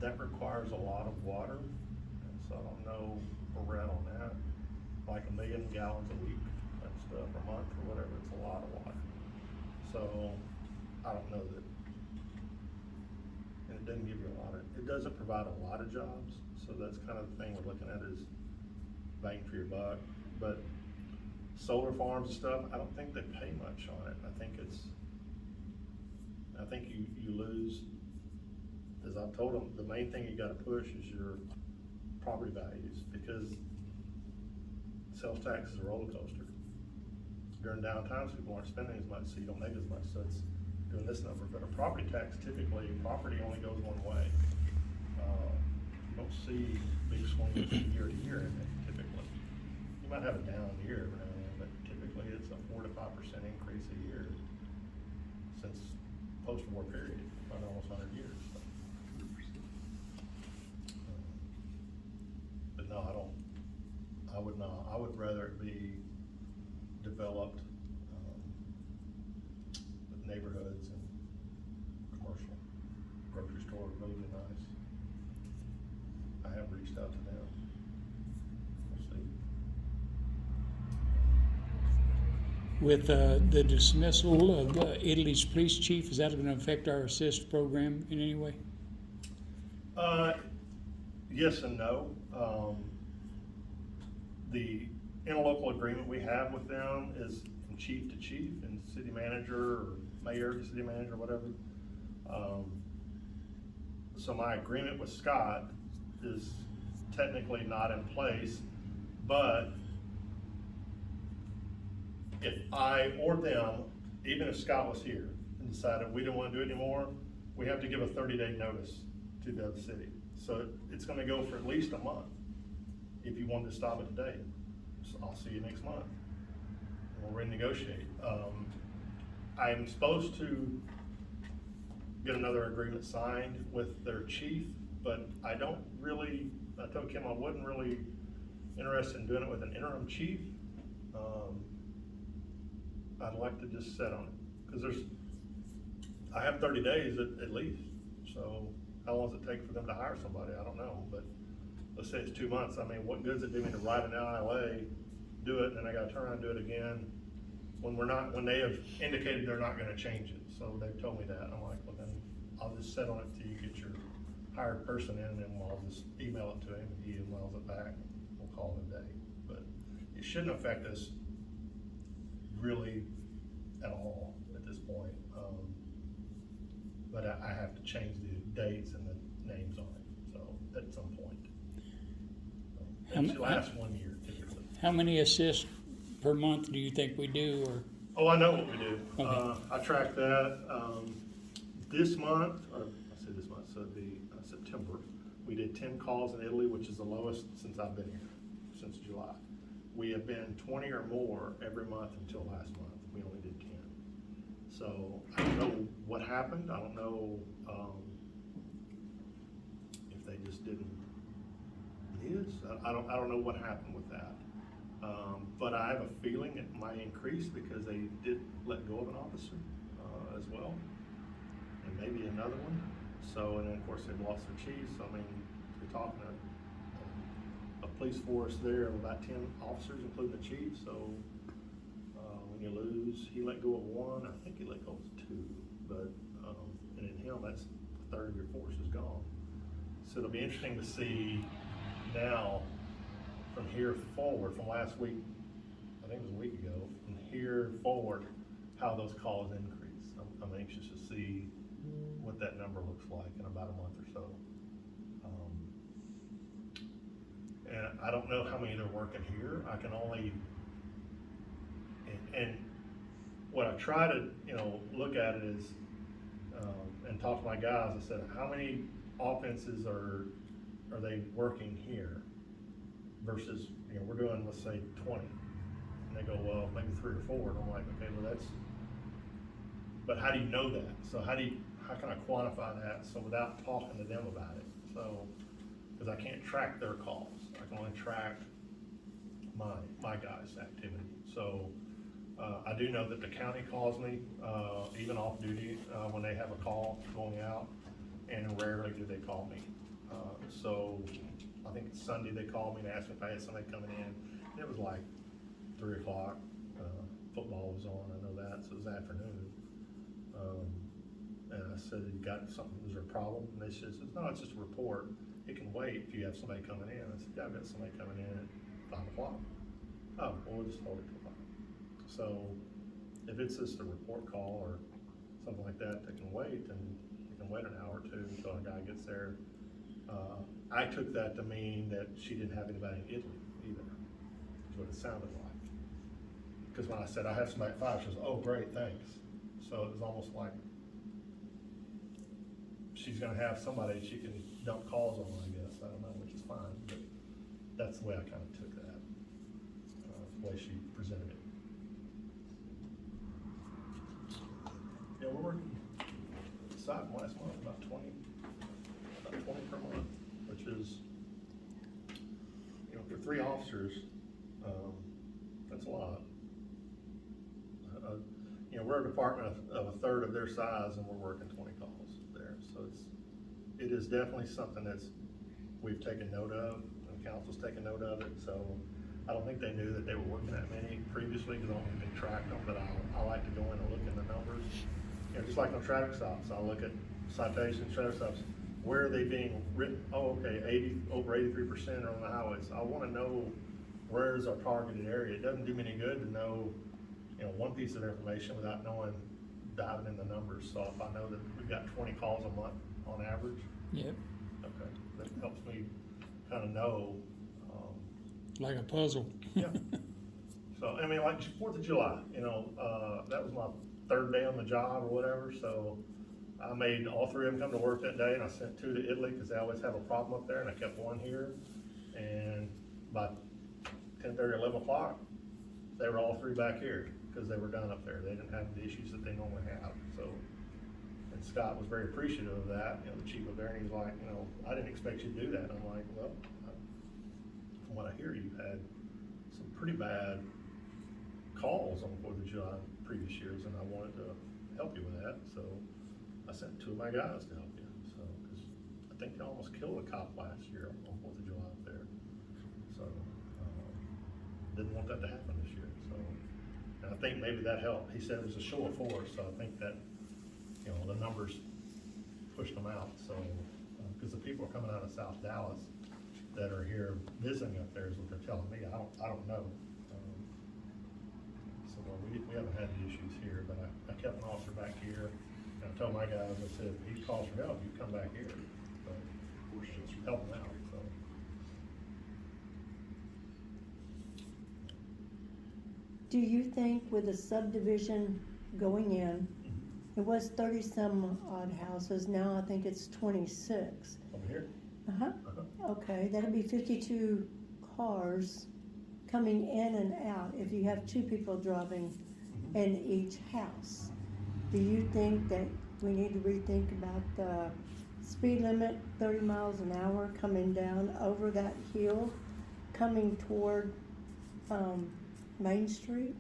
That requires a lot of water, and so I don't know where we're at on that, like 1 million gallons a week, and stuff, a month or whatever, it's a lot of water. So, I don't know that, and it doesn't give you a lot of, it doesn't provide a lot of jobs, so that's kind of the thing we're looking at is bang for your buck. But solar farms and stuff, I don't think they pay much on it. I think you lose, as I've told them, the main thing you gotta push is your property values, because sales tax is a roller coaster. During downtimes, people aren't spending as much, so you don't make as much, so it's doing this number. But a property tax, typically, property only goes one way. You don't see big swings from year to year in it, typically. You might have a down year every now and then, but typically it's a 4 to 5% increase a year since post-war period, about almost 100 years. So. But no, I would not. I would rather it be developed with neighborhoods and commercial. Grocery store would really be nice. I have reached out to them. We'll see. With the dismissal of Italy's police chief, is that going to affect our assist program in any way? Yes and no. The interlocal agreement we have with them is from chief to chief and city manager or mayor to city manager, whatever. So my agreement with Scott is technically not in place, but if I or them, even if Scott was here and decided we didn't want to do it anymore, we have to give a 30-day notice to the other city. So it's gonna go for at least a month if you wanted to stop it today. So I'll see you next month. And we'll renegotiate. I'm supposed to get another agreement signed with their chief, but I told Kim I wasn't really interested in doing it with an interim chief. I'd like to just set on it, because I have 30 days at least, so how long does it take for them to hire somebody? I don't know, but let's say it's 2 months. I mean, what good does it do me to write an ILA, do it, and then I gotta turn around and do it again when they have indicated they're not gonna change it. So they've told me that. I'm like, well then, I'll just set on it till you get your hired person in, and then I'll just email it to him, and he emails it back, we'll call it a day. But it shouldn't affect us really at all at this point. But I have to change the dates and the names on it, so at some point. So, it should last 1 year typically. How many assists per month do you think we do, or? Oh, I know what we do. Okay. I track that. This month, or I say this month, so it'd be September, we did 10 calls in Italy, which is the lowest since I've been here, since July. We have been 20 or more every month until last month. We only did 10. So I don't know what happened. I don't know if they just didn't need us. I don't know what happened with that. But I have a feeling it might increase because they did let go of an officer as well, and maybe another one. So, and then of course they've lost their chief. So I mean, you're talking a police force there of about 10 officers, including the chief. So when you lose, he let go of one. I think he let go of 2. But and in him, that's a third of your force is gone. So it'll be interesting to see now from here forward, from last week, I think it was a week ago, from here forward, how those calls increase. I'm anxious to see what that number looks like in about a month or so. And I don't know how many they're working here. I can only, and what I try to, look at it is, and talk to my guys, I said, how many offenses are they working here versus, we're doing, let's say 20. And they go, well, maybe 3 or 4. And I'm like, okay, well but how do you know that? So how can I quantify that? So without talking to them about it. So, because I can't track their calls. I can only track my guys' activity. So, I do know that the county calls me, even off duty, when they have a call going out, and rarely do they call me. So, I think it's Sunday they called me and asked me if I had somebody coming in. It was like 3 o'clock, football was on, I know that, so it was afternoon. And I said, you got something, is there a problem? And they said, no, it's just a report, it can wait if you have somebody coming in. I said, yeah, I've got somebody coming in at 5 o'clock. Oh, well, we'll just hold it till 5. So, if it's just a report call or something like that that can wait, then you can wait an hour or two until a guy gets there. I took that to mean that she didn't have anybody in Italy either, is what it sounded like. Because when I said, I have somebody at 5, she was, oh, great, thanks. So it was almost like she's gonna have somebody she can dump calls on, I guess, I don't know, which is fine, but that's the way I kind of took that, the way she presented it. Yeah, we're working, aside from last month, about 20 per month, which is, you know, for 3 officers, that's a lot. You know, we're a department of a third of their size, and we're working 20 calls there, so it is definitely something we've taken note of, and council's taken note of it, so I don't think they knew that they were working that many previously, because I don't think they tracked them, but I like to go in and look in the numbers. You know, just like on traffic stops, I'll look at citations, traffic stops, where are they being written? Oh, okay, over 83% are on the highways. I wanna know where is our targeted area. It doesn't do me any good to know, you know, one piece of information without diving in the numbers. So if I know that we've got 20 calls a month on average, Yep, okay, that helps me kind of know. like a puzzle. Yeah. So, I mean, like 4th of July, you know, that was my 3rd day on the job or whatever, so I made all 3 of them come to work that day, and I sent 2 to Italy, because they always have a problem up there, and I kept 1 here, and by 10:30, 11 o'clock, they were all 3 back here, because they were done up there. They didn't have the issues that they normally have, so. And Scott was very appreciative of that, you know, the chief of there, and he was like, you know, I didn't expect you to do that. And I'm like, well, from what I hear, you've had some pretty bad calls on 4th of July previous years, and I wanted to help you with that, so I sent 2 of my guys to help you, so, because I think they almost killed a cop last year on 4th of July up there, so, didn't want that to happen this year, so, and I think maybe that helped. He said it was a show of force, so I think that, you know, the numbers pushed them out, so, because the people are coming out of South Dallas that are here visiting up there is what they're telling me. I don't know. So we haven't had the issues here, but I kept an officer back here, and I told my guys, I said, if he calls for help, you come back here, but we're just helping out, so. Do you think with the subdivision going in, it was 30-some odd houses, now I think it's 26. Over here? Uh-huh, Uh-huh. okay, that'll be 52 cars coming in and out if you have 2 people driving in each house. Do you think that we need to rethink about the speed limit, 30 miles an hour coming down over that hill, coming toward, Main Street?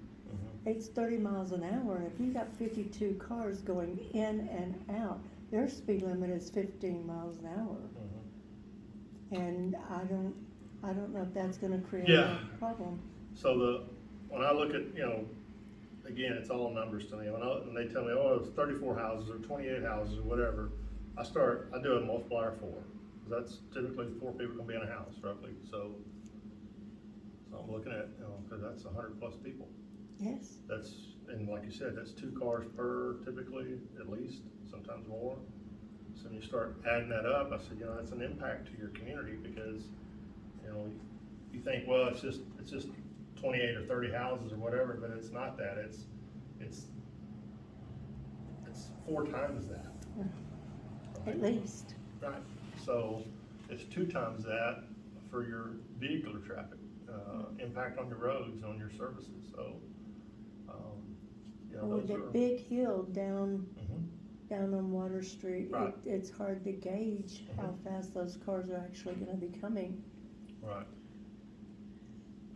It's 30 miles an hour, and if you got 52 cars going in and out, their speed limit is 15 miles an hour. And I don't know if that's gonna create Yeah. a problem. So when I look at, you know, again, it's all numbers to me. When they tell me, oh, it's 34 houses or 28 houses or whatever, I do a multiplier 4. 'Cause that's typically 4 people can be in a house roughly, so I'm looking at, you know, cause that's 100+ people. Yes, And like you said, that's 2 cars per typically, at least, sometimes more. So when you start adding that up, I said, you know, that's an impact to your community, because, you know, you think, well, it's just 28 or 30 houses or whatever, but it's not that, it's 4 times that. at least. Right, so it's 2 times that for your vehicular traffic, impact on your roads, on your services, so, you know, With those that are. big hill down on Water Street, Right. it's hard to gauge how fast those cars are actually gonna be coming. Right.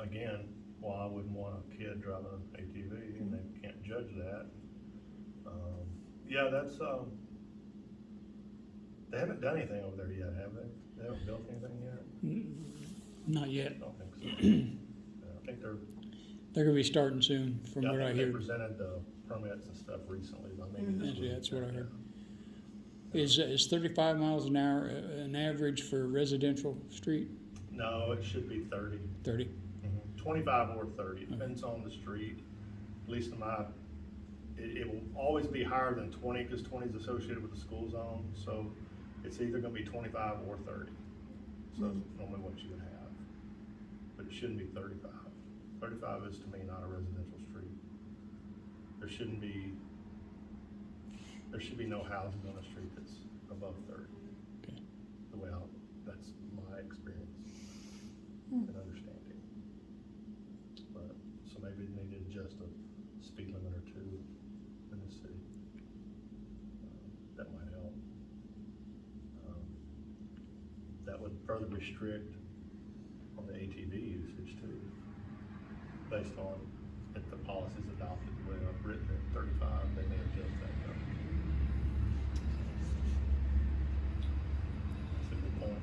Again, well, I wouldn't want a kid driving an ATV, and they can't judge that. Yeah, that's, they haven't done anything over there yet, have they? They haven't built anything yet? Not yet. I don't think so. Yeah, I think They're gonna be starting soon, from yeah, what I think they hear. presented the permits and stuff recently, but maybe this That's- week. yeah, that's what I heard. Yeah. Is 35 miles an hour an average for a residential street? No, it should be 30. 30? 25 or 30, depends on the street. At least in my, it will always be higher than 20, because 20 is associated with the school zone, so it's either gonna be 25 or 30. So that's normally what you would have, but it shouldn't be 35. 35 is to me not a residential street. There should be no housing on a street that's above 30. Okay. The way that's my experience and understanding. But, so maybe they need to adjust a speed limit or two in the city. That might help. That would further restrict on the ATV usage too, based on if the policy's adopted the way I've written it, 35, they may adjust that number. That's a good point.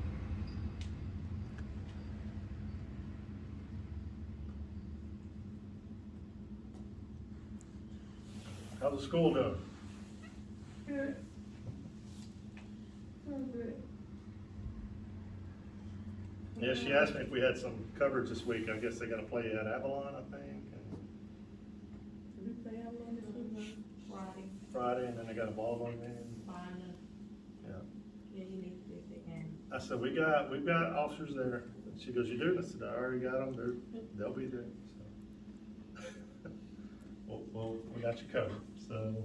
How's the school doing? Good. Oh, good. Yeah, she asked me if we had some coverage this week. I guess they gotta play at Avalon, I think, and Did we play out on this week? Friday, Friday, and then they got a volleyball game. fine, Yeah. yeah, you need to do the game. I said, we've got officers there. And she goes, you do? I said, I already got them. They'll be there, so. Well, we got you covered, so,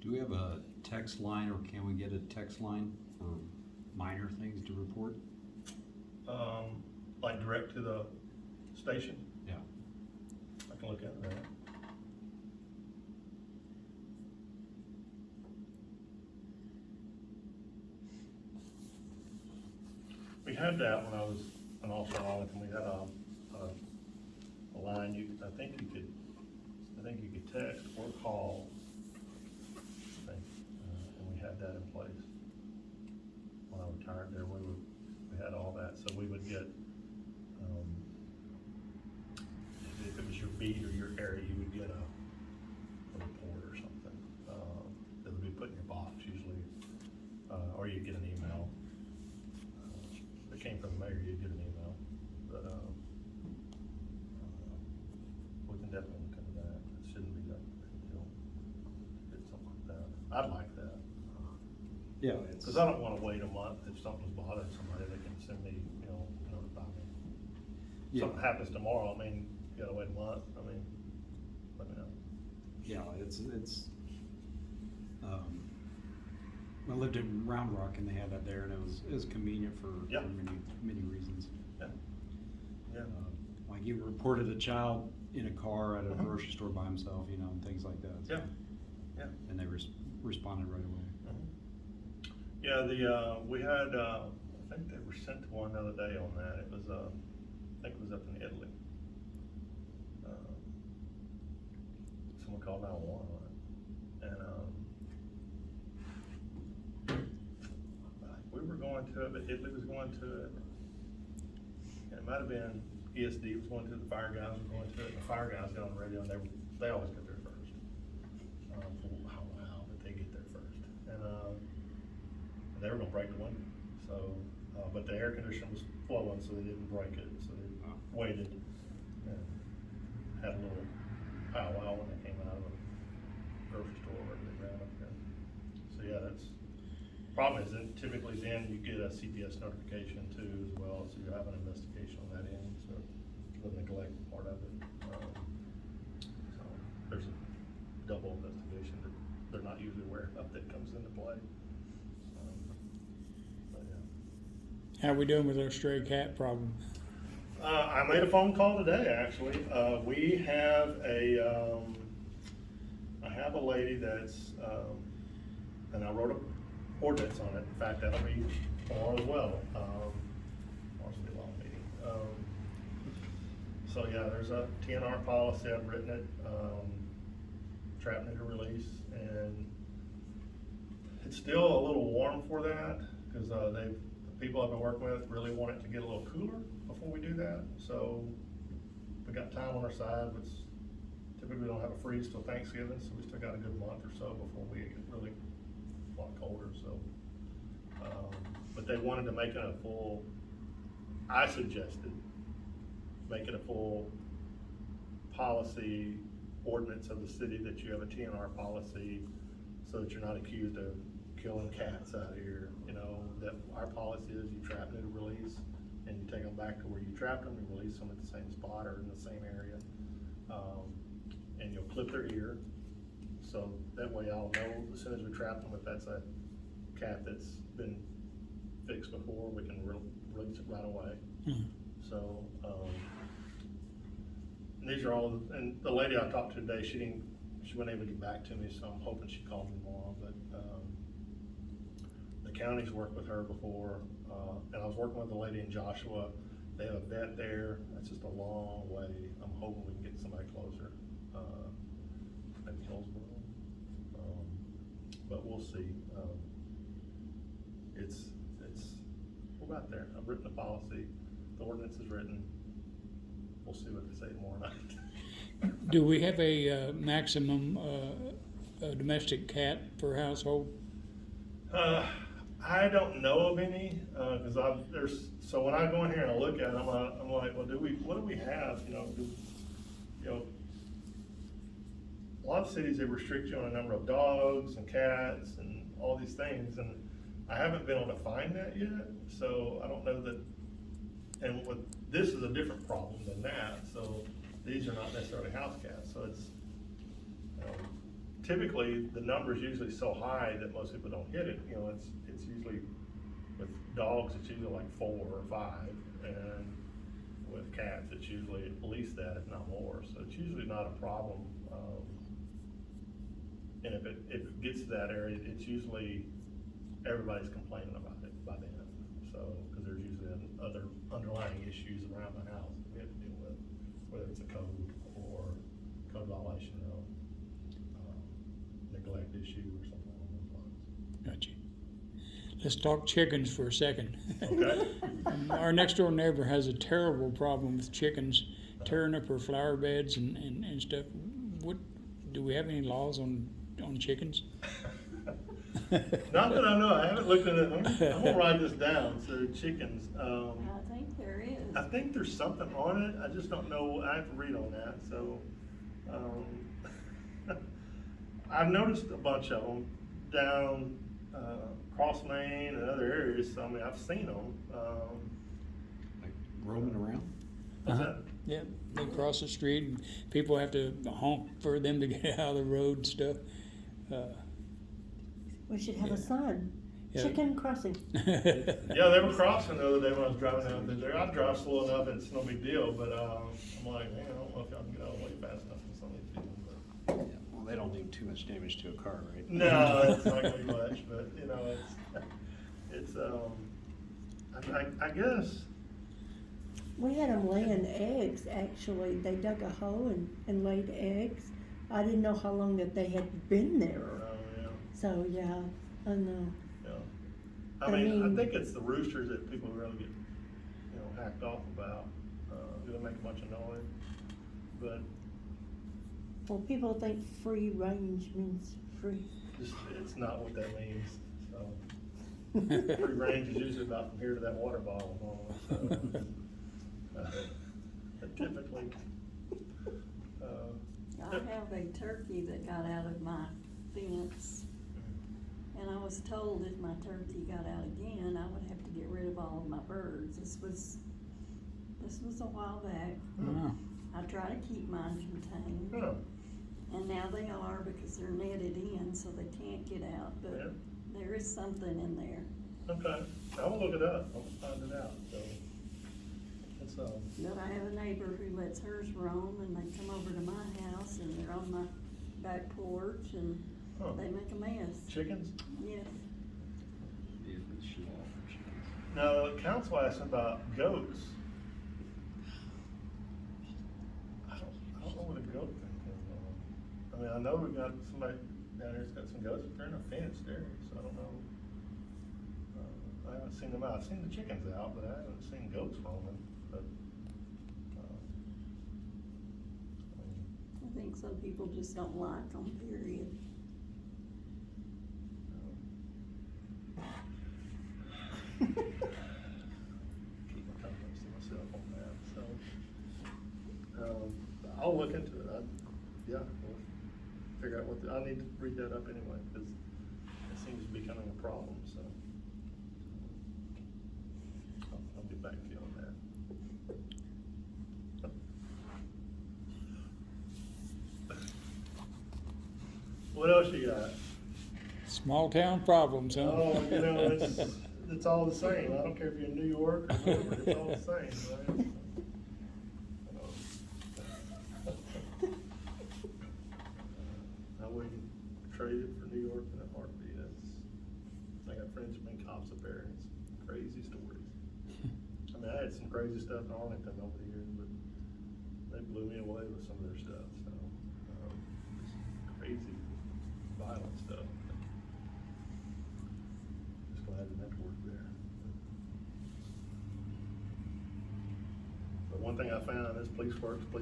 Do we have a text line, or can we get a text line for minor things to report? like direct to the station. Yeah. I can look into that. We had that when I was an officer in Arlington. We had a line I think you could text or call. I think, and we had that in place. When I retired there, we had all that, so we would get, if it was your beat or your area, you would get a report or something, that would be put in your box usually, or you'd get an email. If it came from the mayor, you'd get an email, but, we can definitely look into that. It shouldn't be that big a deal. Get something like that. I'd like that. Yeah, it's. Cause I don't wanna wait a month. If something's bothering somebody, they can send me, notify me. Yeah. Something happens tomorrow, I mean, you gotta wait a month, let me know. Yeah, it's, I lived in Round Rock and they had that there, and it was convenient for Yeah. many reasons. Yeah. Yeah. Like you reported a child in a car at a Uh-huh. grocery store by himself, and things like that. Yeah, yeah. And they responded right away. Yeah, we had, I think they were sent to one the other day on that. It was, I think it was up in Italy. Someone called 911 on it. And, we were going to it, but Italy was going to it. And it might have been ESD was going to it, the fire guys were going to it, and the fire guys got on the radio, and they always get there first. How did they get there first? And they were gonna break the window, so, but the air conditioner was flowing, so they didn't break it, so they waited and had a little powwow when they came out of the grocery store where they ran up there. So yeah, problem is that typically then you get a CPS notification too as well, so you have an investigation on that end, so the neglect part of it. So there's a double investigation that they're not usually aware of that comes into play. But yeah. How we doing with our stray cat problem? I made a phone call today, actually. We have I have a lady that's, and I wrote an ordinance on it. In fact, that'll be tomorrow as well. So yeah, there's a TNR policy, I've written it, trap neuter release, and it's still a little warm for that, cause the people I've been working with really want it to get a little cooler before we do that, so we got time on our side, but typically we don't have a freeze till Thanksgiving, so we still got a good month or so before we get really a lot colder, so. But they wanted to make it a full, I suggested, make it a full policy ordinance of the city that you have a TNR policy, so that you're not accused of killing cats out here, you know, that our policy is you trap, neuter, release, and you take them back to where you trapped them, you release them at the same spot or in the same area. And you'll clip their ear, so that way I'll know as soon as we trap them, if that's a cat that's been fixed before, we can release it right away. Mhm. So, and these are all, and the lady I talked to today, she wasn't able to get back to me, so I'm hoping she called me tomorrow, but, the county's worked with her before, and I was working with a lady in Joshua, they have a vet there, that's just a long way, I'm hoping we can get somebody closer, maybe Hillsborough, but we'll see, we're about there, I've written the policy, the ordinance is written, we'll see what they say tomorrow night. Do we have a maximum domestic cat per household? I don't know of any, cause so when I go in here and I look at it, I'm like, well, what do we have, a lot of cities, they restrict you on a number of dogs and cats and all these things, and I haven't been able to find that yet, so I don't know that, and this is a different problem than that, so these are not necessarily house cats, so it's, typically, the number's usually so high that most people don't hit it, it's usually, with dogs, it's usually like 4 or 5, and with cats, it's usually at least that, if not more, so it's usually not a problem. And if it gets to that area, it's usually, everybody's complaining about it by then, so, cause there's usually other underlying issues around the house that we have to deal with, whether it's a code or code violation or neglect issue or something along those lines. Gotcha. Let's talk chickens for a second. Okay. Our next door neighbor has a terrible problem with chickens tearing up her flower beds and stuff. Do we have any laws on chickens? Not that I know, I haven't looked at it, I'm gonna write this down, so chickens, I think there is. I think there's something on it, I just don't know, I have to read on that, so, I've noticed a bunch of them down, Cross Main and other areas, so I mean, I've seen them, Like roaming around? what's that? Yeah, they cross the street and people have to honk for them to get out of the road and stuff. We should have Yeah. a sign, Yeah. chicken crossing. Yeah, they were crossing the other day when I was driving out there, I drive slow enough, it's no big deal, but, I'm like, man, I don't know if y'all can get out of the way fast enough for some of these people, but. Yeah, well, they don't do too much damage to a car, right? No, it's not gonna be much, but, it's, I guess, We had them laying eggs, actually. They dug a hole and laid eggs. I didn't know how long that they had been there. yeah, So, yeah, I know. yeah. I I mean, I mean- think it's the roosters that people really get, hacked off about, they make a bunch of noise, but Well, people think free range means free. just, it's not what that means, so. Free range is usually about from here to that water bottle, normally, so. Typically, I have a turkey that got out of my fence, and I was told if my turkey got out again, I would have to get rid of all of my birds. This was a while back. Wow. I try to keep mine contained, yeah, and now they are because they're netted in, so they can't get out, yeah, but there is something in there. okay, I will look it up, I'll find it out, so. It's, But I have a neighbor who lets hers roam, and they come over to my house, and they're on my back porch, and huh, they make a mess. chickens? Yes. If it's chickens. Now, the council asked about goats. I know we got somebody down there's got some goats, but they're in a fenced area, so I don't know. I haven't seen them out. I've seen the chickens out, but I haven't seen goats roaming, but, I think some people just don't like them, period. keep my comments to myself on that, so. I'll look into it, yeah, we'll figure out I need to read that up anyway, because it seems to be becoming a problem, so. I'll get back to you on that. What else you got? Small town problems, huh? Oh, it's all the same. I don't care if you're in New York or Milford, it's all the same, right? I wouldn't trade it for New York in a heartbeat. I got friends who've been cops up there, and it's crazy stories. I mean, I had some crazy stuff in Arlington over the years, but they blew me away with some of their stuff, so, just crazy, violent stuff. Just glad the network there. But one thing I found is police work. It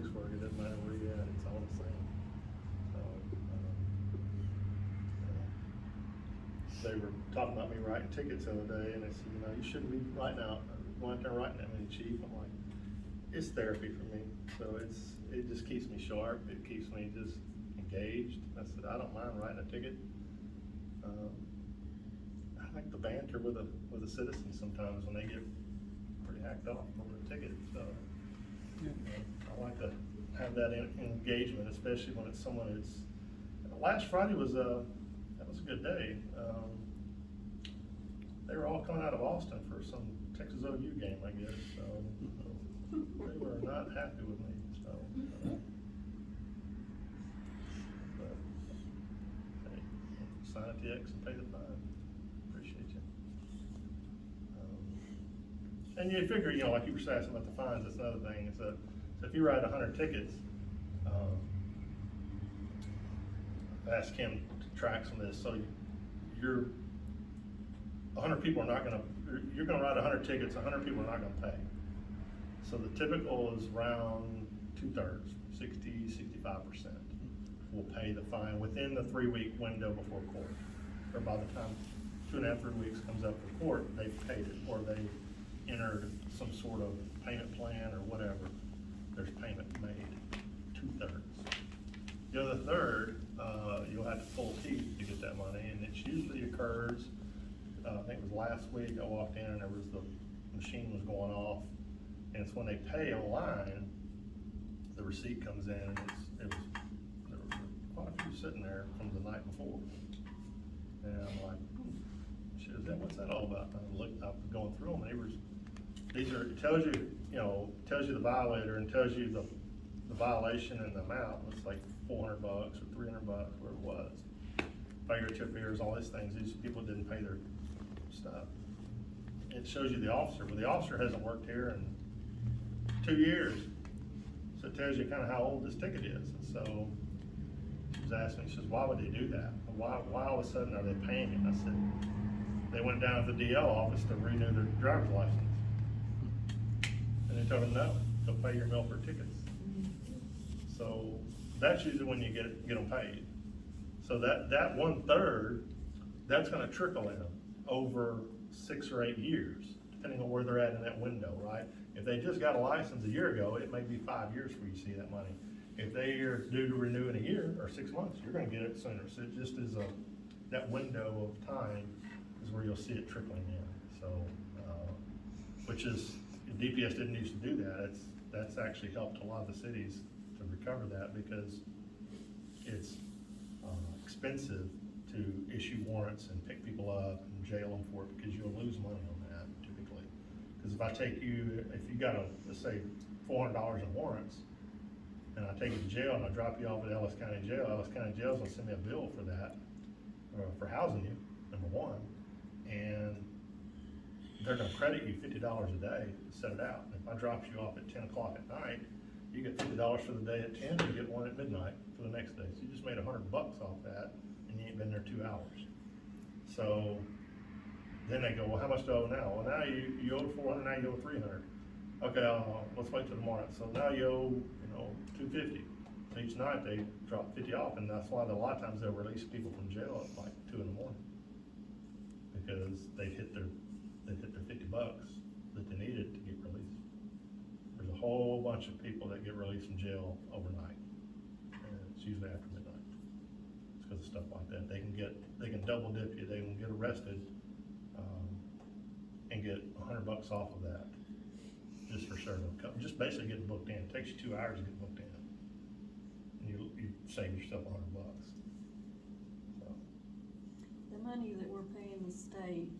doesn't matter where you're at, it's all the same. So, they were talking about me writing tickets the other day, and they said, you shouldn't be going out there writing that many, chief. I'm like, it's therapy for me. So it just keeps me sharp. It keeps me just engaged. I said, I don't mind writing a ticket. I like the banter with the citizens sometimes when they get pretty hacked off over a ticket. So I like to have that engagement, especially when it's someone that's. Last Friday was that was a good day. They were all coming out of Austin for some Texas OU game, I guess. So they were not happy with me. So, but hey, sign at the X and pay the fine. Appreciate you. And you figure, like you were saying about the fines, that's another thing. So if you write 100 tickets, ask him to track some of this. So you're 100 people are not you're gonna write 100 tickets, 100 people are not gonna pay. So the typical is around 2/3, 65% will pay the fine within the 3-week window before court. Or by the time 2.5, 3 weeks comes up for court, they've paid it, or they entered some sort of payment plan or whatever, there's payment made, 2/3. The other third, you'll have to pull teeth to get that money, and it usually occurs, I think it was last week, I walked in and the machine was going off, and it's when they pay online, the receipt comes in, and there were quite a few sitting there from the night before. And I'm like, what's that all about? And I was going through them, and it tells you, tells you the violator and tells you the violation and the amount. It's like $400 or $300, whatever it was. Failure tip errors, all these things. These people didn't pay their stuff. It shows you the officer, but the officer hasn't worked here in 2 years. So it tells you kind of how old this ticket is. And so she was asking me, she says, why would they do that? Why all of a sudden are they paying it? And I said, they went down to the DL office to renew their driver's license. And they told them, no, they'll pay your Milford tickets. So that's usually when you get them paid. So that 1/3, that's gonna trickle in over 6 or 8 years, depending on where they're at in that window, right? If they just got a license a year ago, it may be 5 years before you see that money. If they are due to renew in a year or 6 months, you're gonna get it sooner. So it just is that window of time is where you'll see it trickling in. So, which is, DPS didn't used to do that. That's actually helped a lot of the cities to recover that, because it's expensive to issue warrants and pick people up and jail them for it, because you'll lose money on that typically. Because if you got let's say $400 in warrants, and I take you to jail and I drop you off at Ellis County Jail, Ellis County Jail's gonna send me a bill for that, for housing you, number one, and they're gonna credit you $50 a day to set it out. And if I drop you off at 10 o'clock at night, you get $50 for the day at 10, you get one at midnight for the next day. So you just made $100 off that, and you ain't been there 2 hours. So then they go, well, how much do I owe now? Well, now you owe 400, now you owe 300. Okay, let's wait till tomorrow. So now you owe, $250. So each night they drop 50 off, and that's why a lot of times they'll release people from jail at like 2 in the morning. Because they've hit their $50 that they needed to get released. There's a whole bunch of people that get released from jail overnight, and it's usually after midnight. It's because of stuff like that. They can double dip you. They can get arrested, and get $100 off of that just for serving a couple. Just basically getting booked in. It takes you 2 hours to get booked in, and you save yourself $100. So. The money that we're paying the state,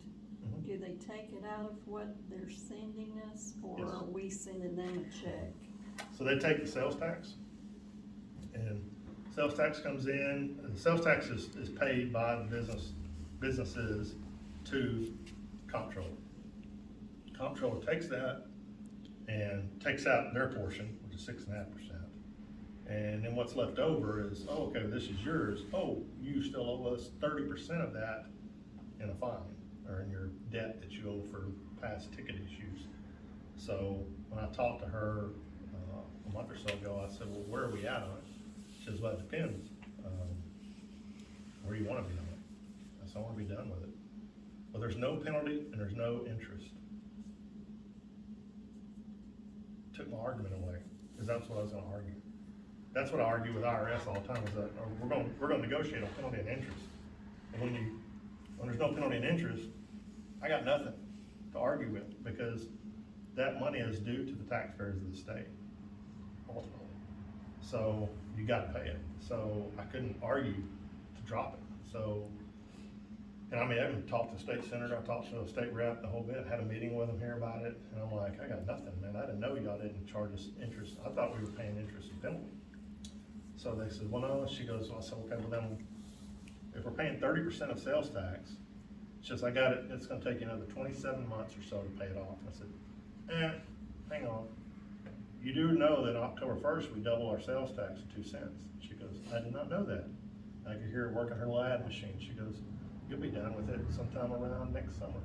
Mhm. do they take it out of what they're sending us, or Yes. are we sending them a check? So they take the sales tax, and sales tax comes in, and the sales tax is paid by the businesses to comptroller. Comptroller takes that and takes out their portion, which is 6.5%. And then what's left over is, oh, okay, this is yours. Oh, you still owe us 30% of that in a fine, or in your debt that you owe for past ticket issues. So when I talked to her a month or so ago, I said, well, where are we at on it? She says, well, it depends. Where do you want to be on it? I said, I want to be done with it. Well, there's no penalty and there's no interest. Took my argument away, because that's what I was gonna argue. That's what I argue with IRS all the time, is that we're gonna negotiate on penalty and interest. And when there's no penalty and interest, I got nothing to argue with, because that money is due to the taxpayers of the state, ultimately. So you gotta pay it. So I couldn't argue to drop it. So, and I mean, I even talked to the state senator, I talked to the state rep, the whole bit, had a meeting with them here about it, and I'm like, I got nothing, man. I didn't know y'all didn't charge us interest. I thought we were paying interest and penalty. So they said, well, no. She goes, well, I said, okay, well then, if we're paying 30% of sales tax, she says, I got it, it's gonna take you another 27 months or so to pay it off. I said, hang on. You do know that October 1st, we double our sales tax to 2 cents. She goes, I did not know that. I could hear her working her little ad machine. She goes, you'll be done with it sometime around next summer,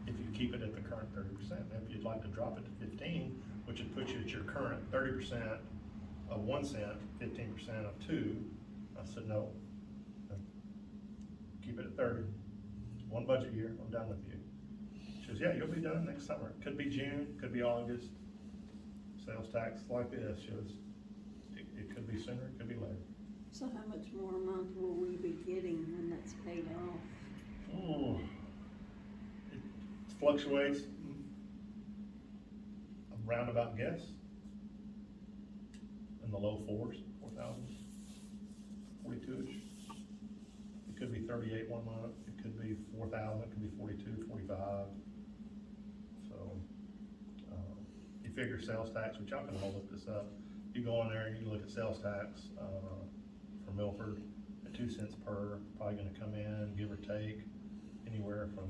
if you keep it at the current 30%. If you'd like to drop it to 15, which would put you at your current 30% of 1 cent, 15% of 2. I said, no. Keep it at 30. 1 budget year, I'm done with you. She goes, yeah, you'll be done next summer. Could be June, could be August. Sales tax like this, she goes, it could be sooner, it could be later. So how much more a month will we be getting when that's paid off? Oh, it fluctuates, a roundabout guess, in the low 4s, 4,000, 42-ish. It could be 38 one month, it could be 4,000, it could be 42, 45. So, you figure sales tax, which y'all can all look this up. You go in there and you look at sales tax, for Milford at 2 cents per, probably gonna come in, give or take, anywhere from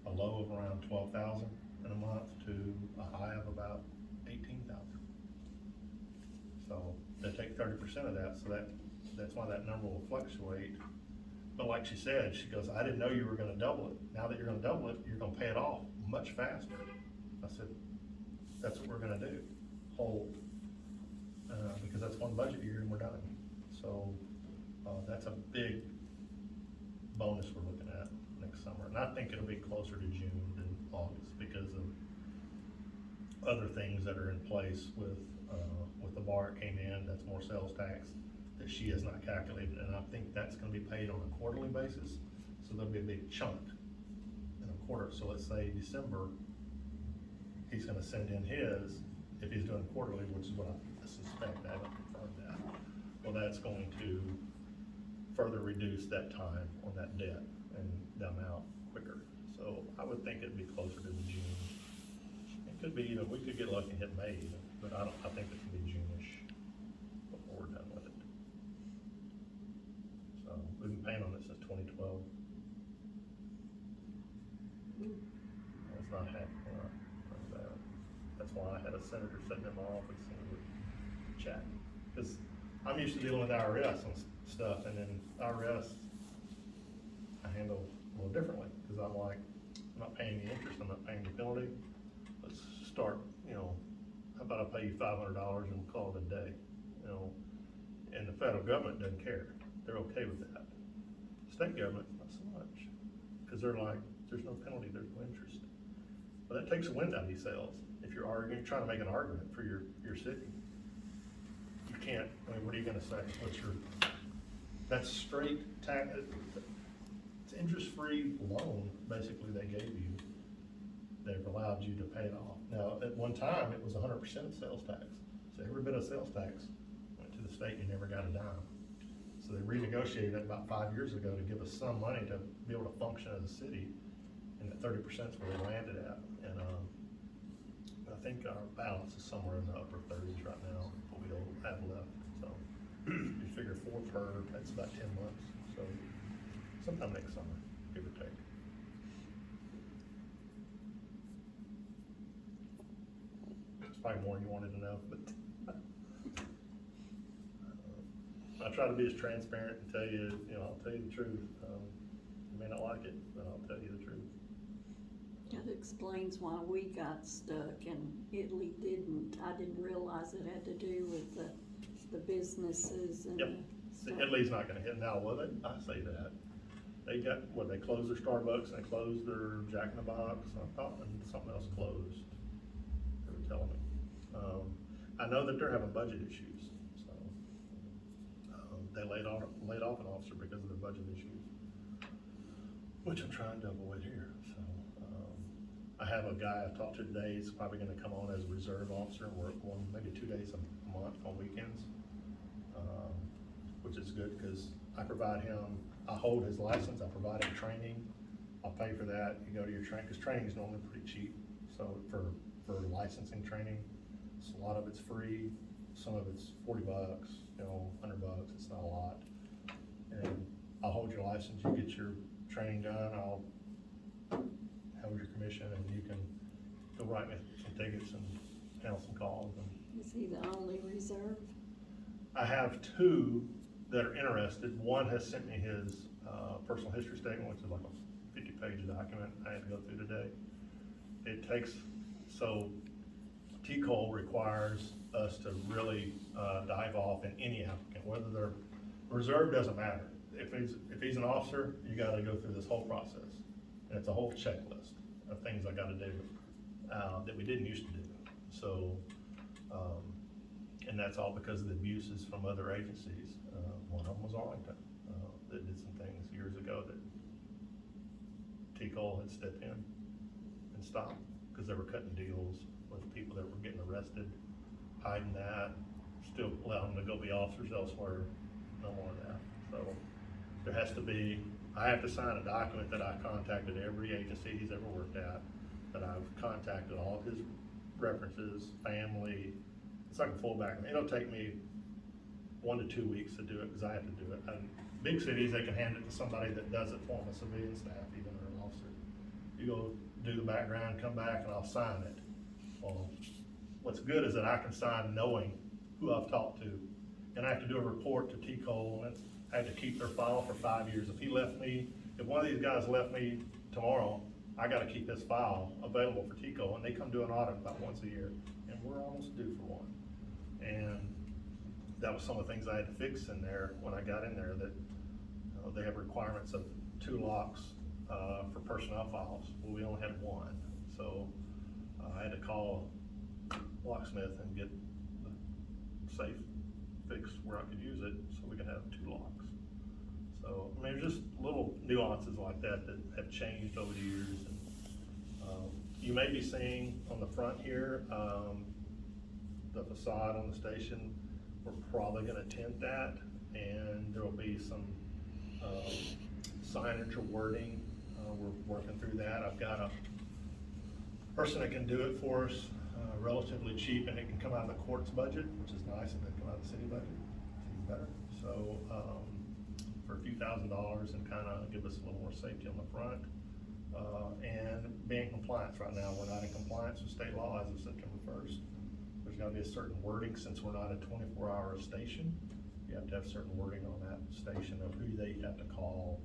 a low of around 12,000 in a month to a high of about 18,000. So they take 30% of that, so that's why that number will fluctuate. But like she said, she goes, I didn't know you were gonna double it. Now that you're gonna double it, you're gonna pay it off much faster. I said, that's what we're gonna do, hold. Because that's 1 budget year and we're done. So, that's a big bonus we're looking at next summer. And I think it'll be closer to June than August because of other things that are in place with the bar it came in, that's more sales tax that she has not calculated. And I think that's gonna be paid on a quarterly basis. So there'll be a big chunk in a quarter. So let's say December, he's gonna send in his, if he's doing quarterly, which is what I suspect, I haven't confirmed that. Well, that's going to further reduce that time on that debt and the amount quicker. So I would think it'd be closer to the June. It could be, we could get lucky and hit May, but I think it could be June-ish before we're done with it. So we've been paying on it since 2012. It's not half, that's why I had a senator sitting in my office and we were chatting. Cause I'm used to dealing with IRS and stuff, and then IRS, I handle a little differently, cause I'm like, I'm not paying the interest, I'm not paying the penalty. Let's start, you know, how about I pay you $500 and we'll call it a day, you know? And the federal government doesn't care, they're okay with that. State government, not so much, cause they're like, there's no penalty, there's no interest. But that takes the wind out of these sales. If you're arguing, trying to make an argument for your city, you can't, I mean, what are you gonna say? What's your, that's straight tax, it's interest-free loan, basically, they gave you. They've allowed you to pay it off. Now, at one time, it was 100% sales tax. So every bit of sales tax went to the state, you never got a dime. So they renegotiated it about 5 years ago to give us some money to be able to function as a city, and that 30% is where they landed at. And I think our balance is somewhere in the upper 30s right now, what we'll have left. So you figure 4 per, that's about 10 months. So sometime next summer, give or take. It's probably more than you wanted to know, but I try to be as transparent and tell you, you know, I'll tell you the truth. You may not like it, but I'll tell you the truth. That explains why we got stuck and Italy didn't. I didn't realize it had to do with the businesses and Yep. the See, stuff. Italy's not gonna hit now, will they? I say that. They got, what, they closed their Starbucks and they closed their Jack in the Box, I thought, and something else closed. They were telling me. I know that they're having budget issues, so, they laid off an officer because of their budget issues, which I'm trying to avoid here, so. I have a guy I talked to today, he's probably gonna come on as a reserve officer and work maybe 2 days a month on weekends. Which is good, cause I provide him, I hold his license, I provide him training, I'll pay for that, you go to your training, cause training is normally pretty cheap, so for licensing training, so a lot of it's free, some of it's $40, you know, $100, it's not a lot. And I'll hold your license, you get your training done, I'll hold your commission, and you can go write me some tickets and handle some calls. And Is he the only reserve? I have 2 that are interested. One has sent me his personal history statement, which is like a 50-page document I had to go through today. It takes, so T-Cole requires us to really dive off in any applicant, whether they're reserved, doesn't matter. If he's an officer, you gotta go through this whole process. And it's a whole checklist of things I gotta do that we didn't used to do. So, and that's all because of the abuses from other agencies. One of them was Arlington, that did some things years ago that T-Cole had stepped in and stopped, because they were cutting deals with people that were getting arrested, hiding that, still allowing them to go be officers elsewhere, no more of that. So there has to be, I have to sign a document that I contacted every agency he's ever worked at, that I've contacted all of his references, family. It's like a full background. It'll take me 1 to 2 weeks to do it, because I have to do it. And big cities, they can hand it to somebody that does it for them, a civilian staff, even, or an officer. You go do the background, come back, and I'll sign it. Well, what's good is that I can sign knowing who I've talked to. And I have to do a report to T-Cole, and I have to keep their file for 5 years. If he left me, if one of these guys left me tomorrow, I gotta keep his file available for T-Cole, and they come do an audit about once a year, and we're almost due for one. And that was some of the things I had to fix in there when I got in there, that they have requirements of 2 locks for personnel files. Well, we only had 1, so I had to call a locksmith and get the safe fixed where I could use it, so we could have 2 locks. So, I mean, there's just little nuances like that that have changed over the years. And, you may be seeing on the front here, the facade on the station. We're probably gonna tint that, and there'll be some signage or wording. We're working through that. I've got a person that can do it for us relatively cheap, and it can come out of the court's budget, which is nice, and then come out of the city budget. It's even better. So for a few $1,000s, and kind of give us a little more safety on the front. and be in compliance. Right now, we're not in compliance with state law as of September 1st. There's gotta be a certain wording, since we're not a 24-hour station. You have to have certain wording on that station of who they have to call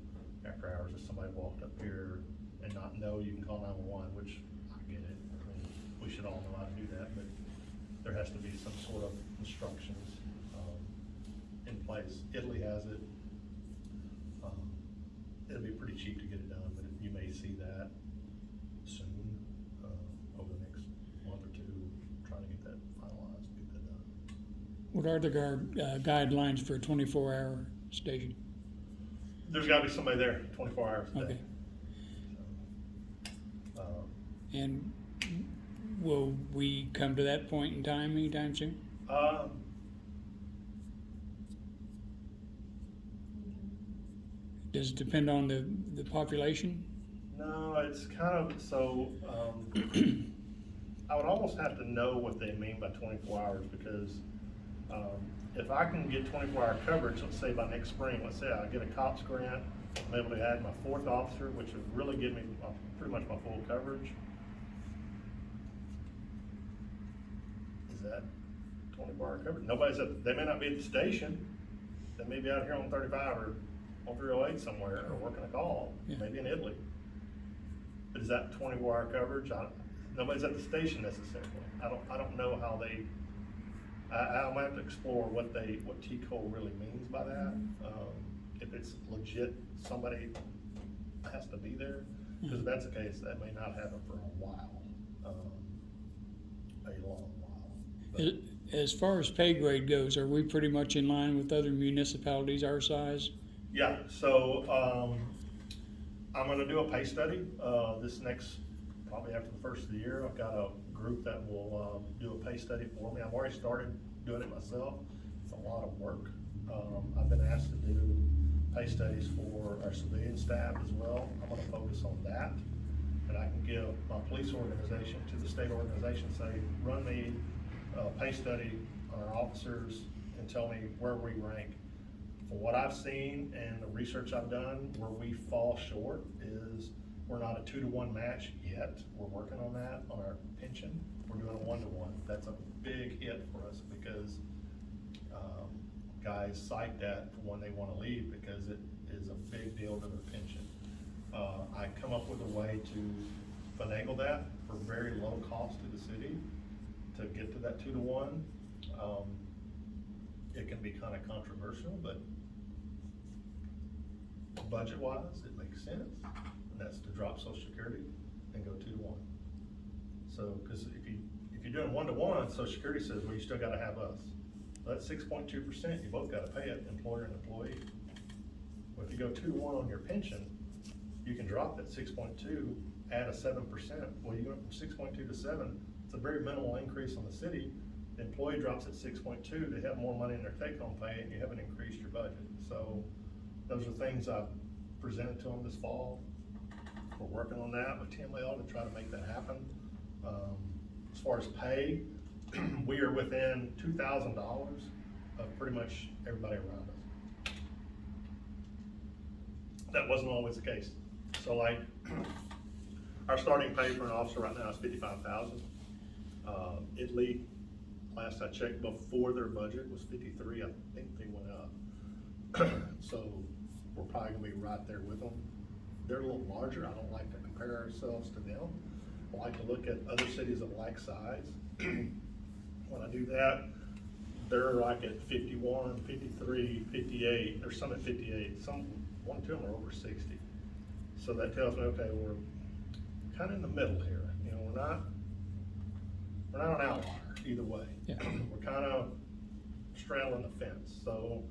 after hours. If somebody walked up here and not know, you can call 911, which I get it. I mean, we should all know how to do that, but there has to be some sort of instructions, in place. Italy has it. It'll be pretty cheap to get it done, but you may see that soon, over the next month or two, trying to get that finalized, get that done. What are the guidelines for a 24-hour station? There's gotta be somebody there 24 hours a day. Okay. So, And will we come to that point in time anytime soon? Does it depend on the population? No, it's kind of, so, I would almost have to know what they mean by 24 hours, because, if I can get 24-hour coverage, let's say by next spring, let's say I get a COPS grant, I'm able to add my 4th officer, which would really give me pretty much my full coverage. Is that 24-hour coverage? They may not be at the station, they may be out here on 35 or on 308 somewhere, or working a call, Yeah. maybe in Italy. But is that 24-hour coverage? Nobody's at the station necessarily. I don't know how they, I'm gonna have to explore what TCO really means by that. If it's legit, somebody has to be there, because if that's the case, that may not happen for a while, a long while. But As far as pay grade goes, are we pretty much in line with other municipalities our size? yeah, so, I'm gonna do a pay study, probably after the first of the year. I've got a group that will, do a pay study for me. I've already started doing it myself. It's a lot of work. I've been asked to do pay studies for our civilian staff as well. I'm gonna focus on that. And I can give my police organization to the state organization, say, run me a pay study on our officers and tell me where we rank. For what I've seen and the research I've done, where we fall short is we're not a 2-to-1 match yet. We're working on that on our pension. We're doing a 1-to-1. That's a big hit for us, because guys cite that for when they want to leave, because it is a big deal to their pension. I come up with a way to finagle that for very low cost to the city to get to that 2-to-1. It can be kind of controversial, but budget-wise, it makes sense, and that's to drop Social Security and go 2-to-1. So, because if you're doing 1-to-1, Social Security says, well, you still gotta have us. So that's 6.2%, you both gotta pay it, employer and employee. Well, if you go 2-to-1 on your pension, you can drop that 6.2, add a 7%. Well, you go from 6.2 to 7, it's a very minimal increase on the city. The employee drops at 6.2, they have more money in their take-home pay, and you haven't increased your budget. So those are things I've presented to them this fall. We're working on that with Tim Leal to try to make that happen. As far as pay, we are within $2,000 of pretty much everybody around us. That wasn't always the case. So like, our starting pay for an officer right now is $55,000. Italy, last I checked before their budget, was 53. I think they went up. So we're probably gonna be right there with them. They're a little larger. I don't like to compare ourselves to them. I like to look at other cities of like size. When I do that, they're like at 51, 53, 58. There's some at 58. One or two of them are over 60. So that tells me, okay, we're kind of in the middle here. You know, we're not an outlier either way. Yeah. We're kind of straddling the fence. So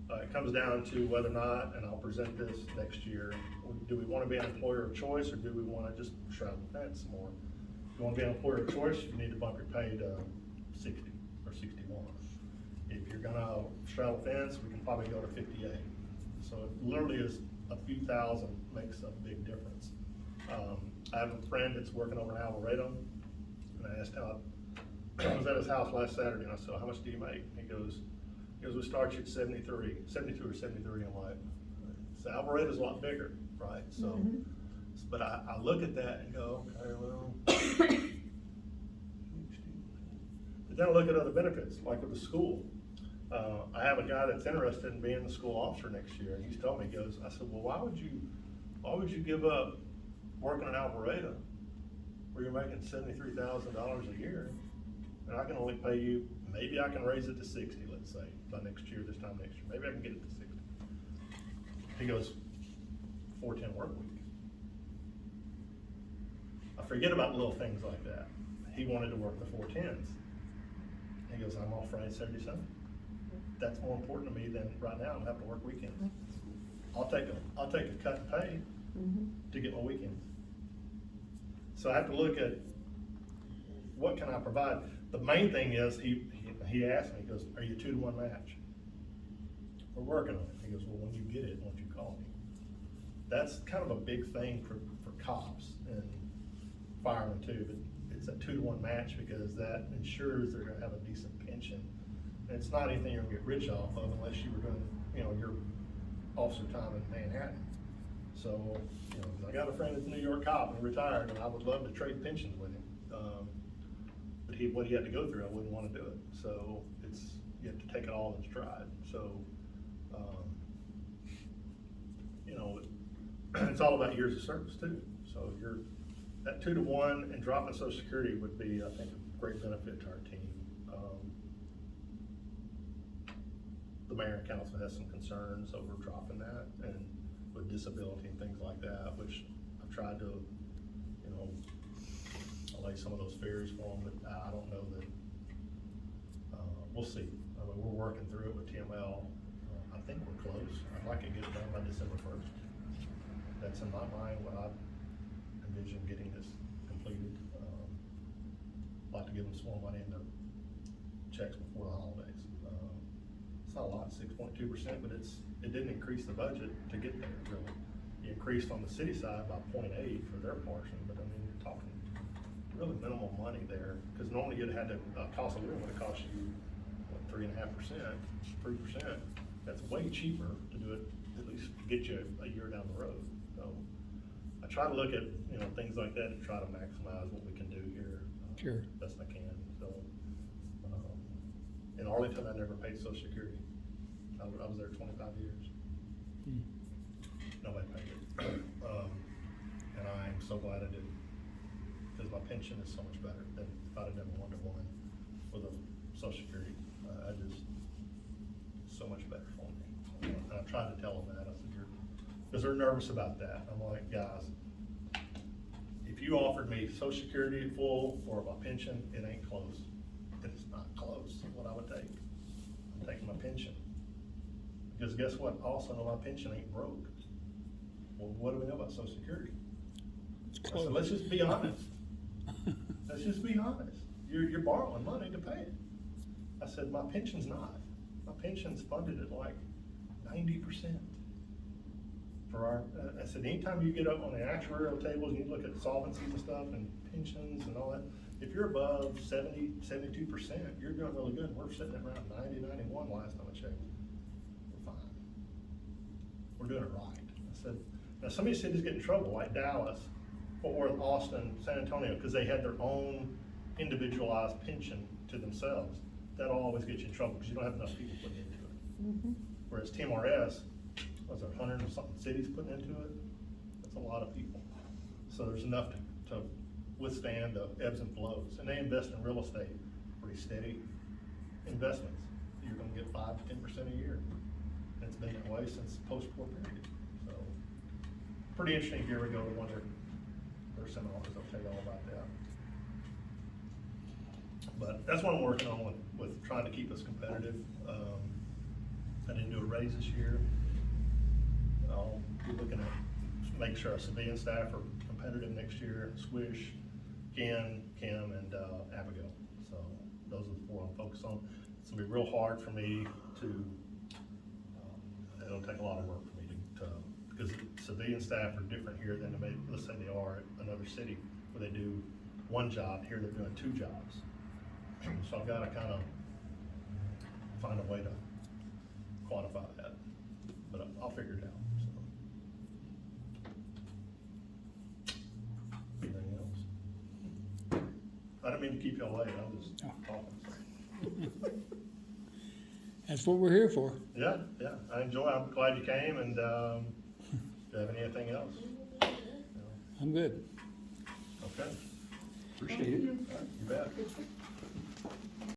it comes down to whether or not, and I'll present this next year, do we want to be an employer of choice, or do we want to just straddle the fence some more? If you want to be an employer of choice, you need to bump your pay to 60 or 61. If you're gonna straddle the fence, we can probably go to 58. So it literally is a few thousand makes a big difference. I have a friend that's working over in Alvarado, and I asked how, I was at his house last Saturday, and I said, how much do you make? He goes, we start you at 72 or 73. I'm like, so Alvarado's a lot bigger, right? So But I look at that and go, okay, well. But then I look at other benefits, like with the school. I have a guy that's interested in being the school officer next year, and he's telling me, he goes, I said, well, why would you give up working in Alvarado, where you're making $73,000 a year, and I can only pay you, maybe I can raise it to 60, let's say, by next year, this time next year, maybe I can get it to 60. He goes, 410 work week. I forget about little things like that. He wanted to work the 410s. He goes, I'm off Friday, Saturday, Sunday. That's more important to me than right now, I'm having to work weekends. I'll take a cut in pay to get my weekends. So I have to look at what can I provide. The main thing is, he asked me, he goes, are you a 2-to-1 match? We're working on it. He goes, well, when you get it, why don't you call me? That's kind of a big thing for cops and firemen too, but it's a 2-to-1 match because that ensures they're gonna have a decent pension. And it's not anything you're gonna get rich off of unless you were doing, your officer time in Manhattan. So, I got a friend that's a New York cop and retired, and I would love to trade pensions with him. But what he had to go through, I wouldn't wanna do it. So you have to take it all in stride. So, it's all about years of service too. So that 2-to-1 and dropping Social Security would be, I think, a great benefit to our team. The mayor and council has some concerns over dropping that and with disability and things like that, which I've tried to, allay some of those fears for them, but I don't know that, we'll see. I mean, we're working through it with TML. I think we're close. I'd like to get it done by December 1st. That's in my mind what I envision getting this completed. I'd like to give them some more money in the checks before the holidays. It's not a lot, 6.2%, but it didn't increase the budget to get there, really. It increased on the city side by 0.8 for their portion, but I mean, you're talking really minimal money there, because normally you'd have had to, cost of living would have cost you, what, 3.5%, 3%. That's way cheaper to do it, at least get you a year down the road. So I try to look at, things like that and try to maximize what we can do here. Sure. Best I can. So, in Arlington, I never paid Social Security. I was there 25 years. Nobody paid it. And I'm so glad I didn't, because my pension is so much better than if I'd have done 1-to-1 with a Social Security. So much better for me. And I tried to tell them that. I said, because they're nervous about that. I'm like, guys, if you offered me Social Security full or my pension, it ain't close. It's not close to what I would take. I'm taking my pension. Because guess what? I also know my pension ain't broke. Well, what do we know about Social Security? I said, let's just be honest. Let's just be honest. You're borrowing money to pay it. I said, my pension's not. My pension's funded at like 90%. For our, I said, anytime you get up on the actuarial tables and you look at solvencies and stuff and pensions and all that, if you're above 70, 72%, you're doing really good. We're sitting at around 90, 91 last time I checked. We're fine. We're doing it right. I said, now some of these cities get in trouble, like Dallas, Fort Worth, Austin, San Antonio, because they had their own individualized pension to themselves. That'll always get you in trouble because you don't have enough people putting into it. Whereas TMRS, was there 100 or something cities putting into it? That's a lot of people. So there's enough to withstand the ebbs and flows. And they invest in real estate, pretty steady investments. You're gonna get 5 to 10% a year. And it's been that way since post-war period. So pretty interesting if you ever go to one of their seminars, they'll tell you all about that. But that's what I'm working on with trying to keep us competitive. I didn't do a raise this year. I'll be looking at making sure our civilian staff are competitive next year. Swish, Ken, Kim, and Abigail. So those are the 4 I'm focused on. It's gonna be real hard for me to, it'll take a lot of work for me to because civilian staff are different here than they may, let's say they are at another city where they do one job. Here they're doing 2 jobs. So I've got to kind of find a way to quantify that, but I'll figure it out. So. I don't mean to keep y'all late, I'm just Oh. talking. That's what we're here for. Yeah, I'm glad you came, and, do you have anything else? I'm good. Okay, Appreciate it. you bet.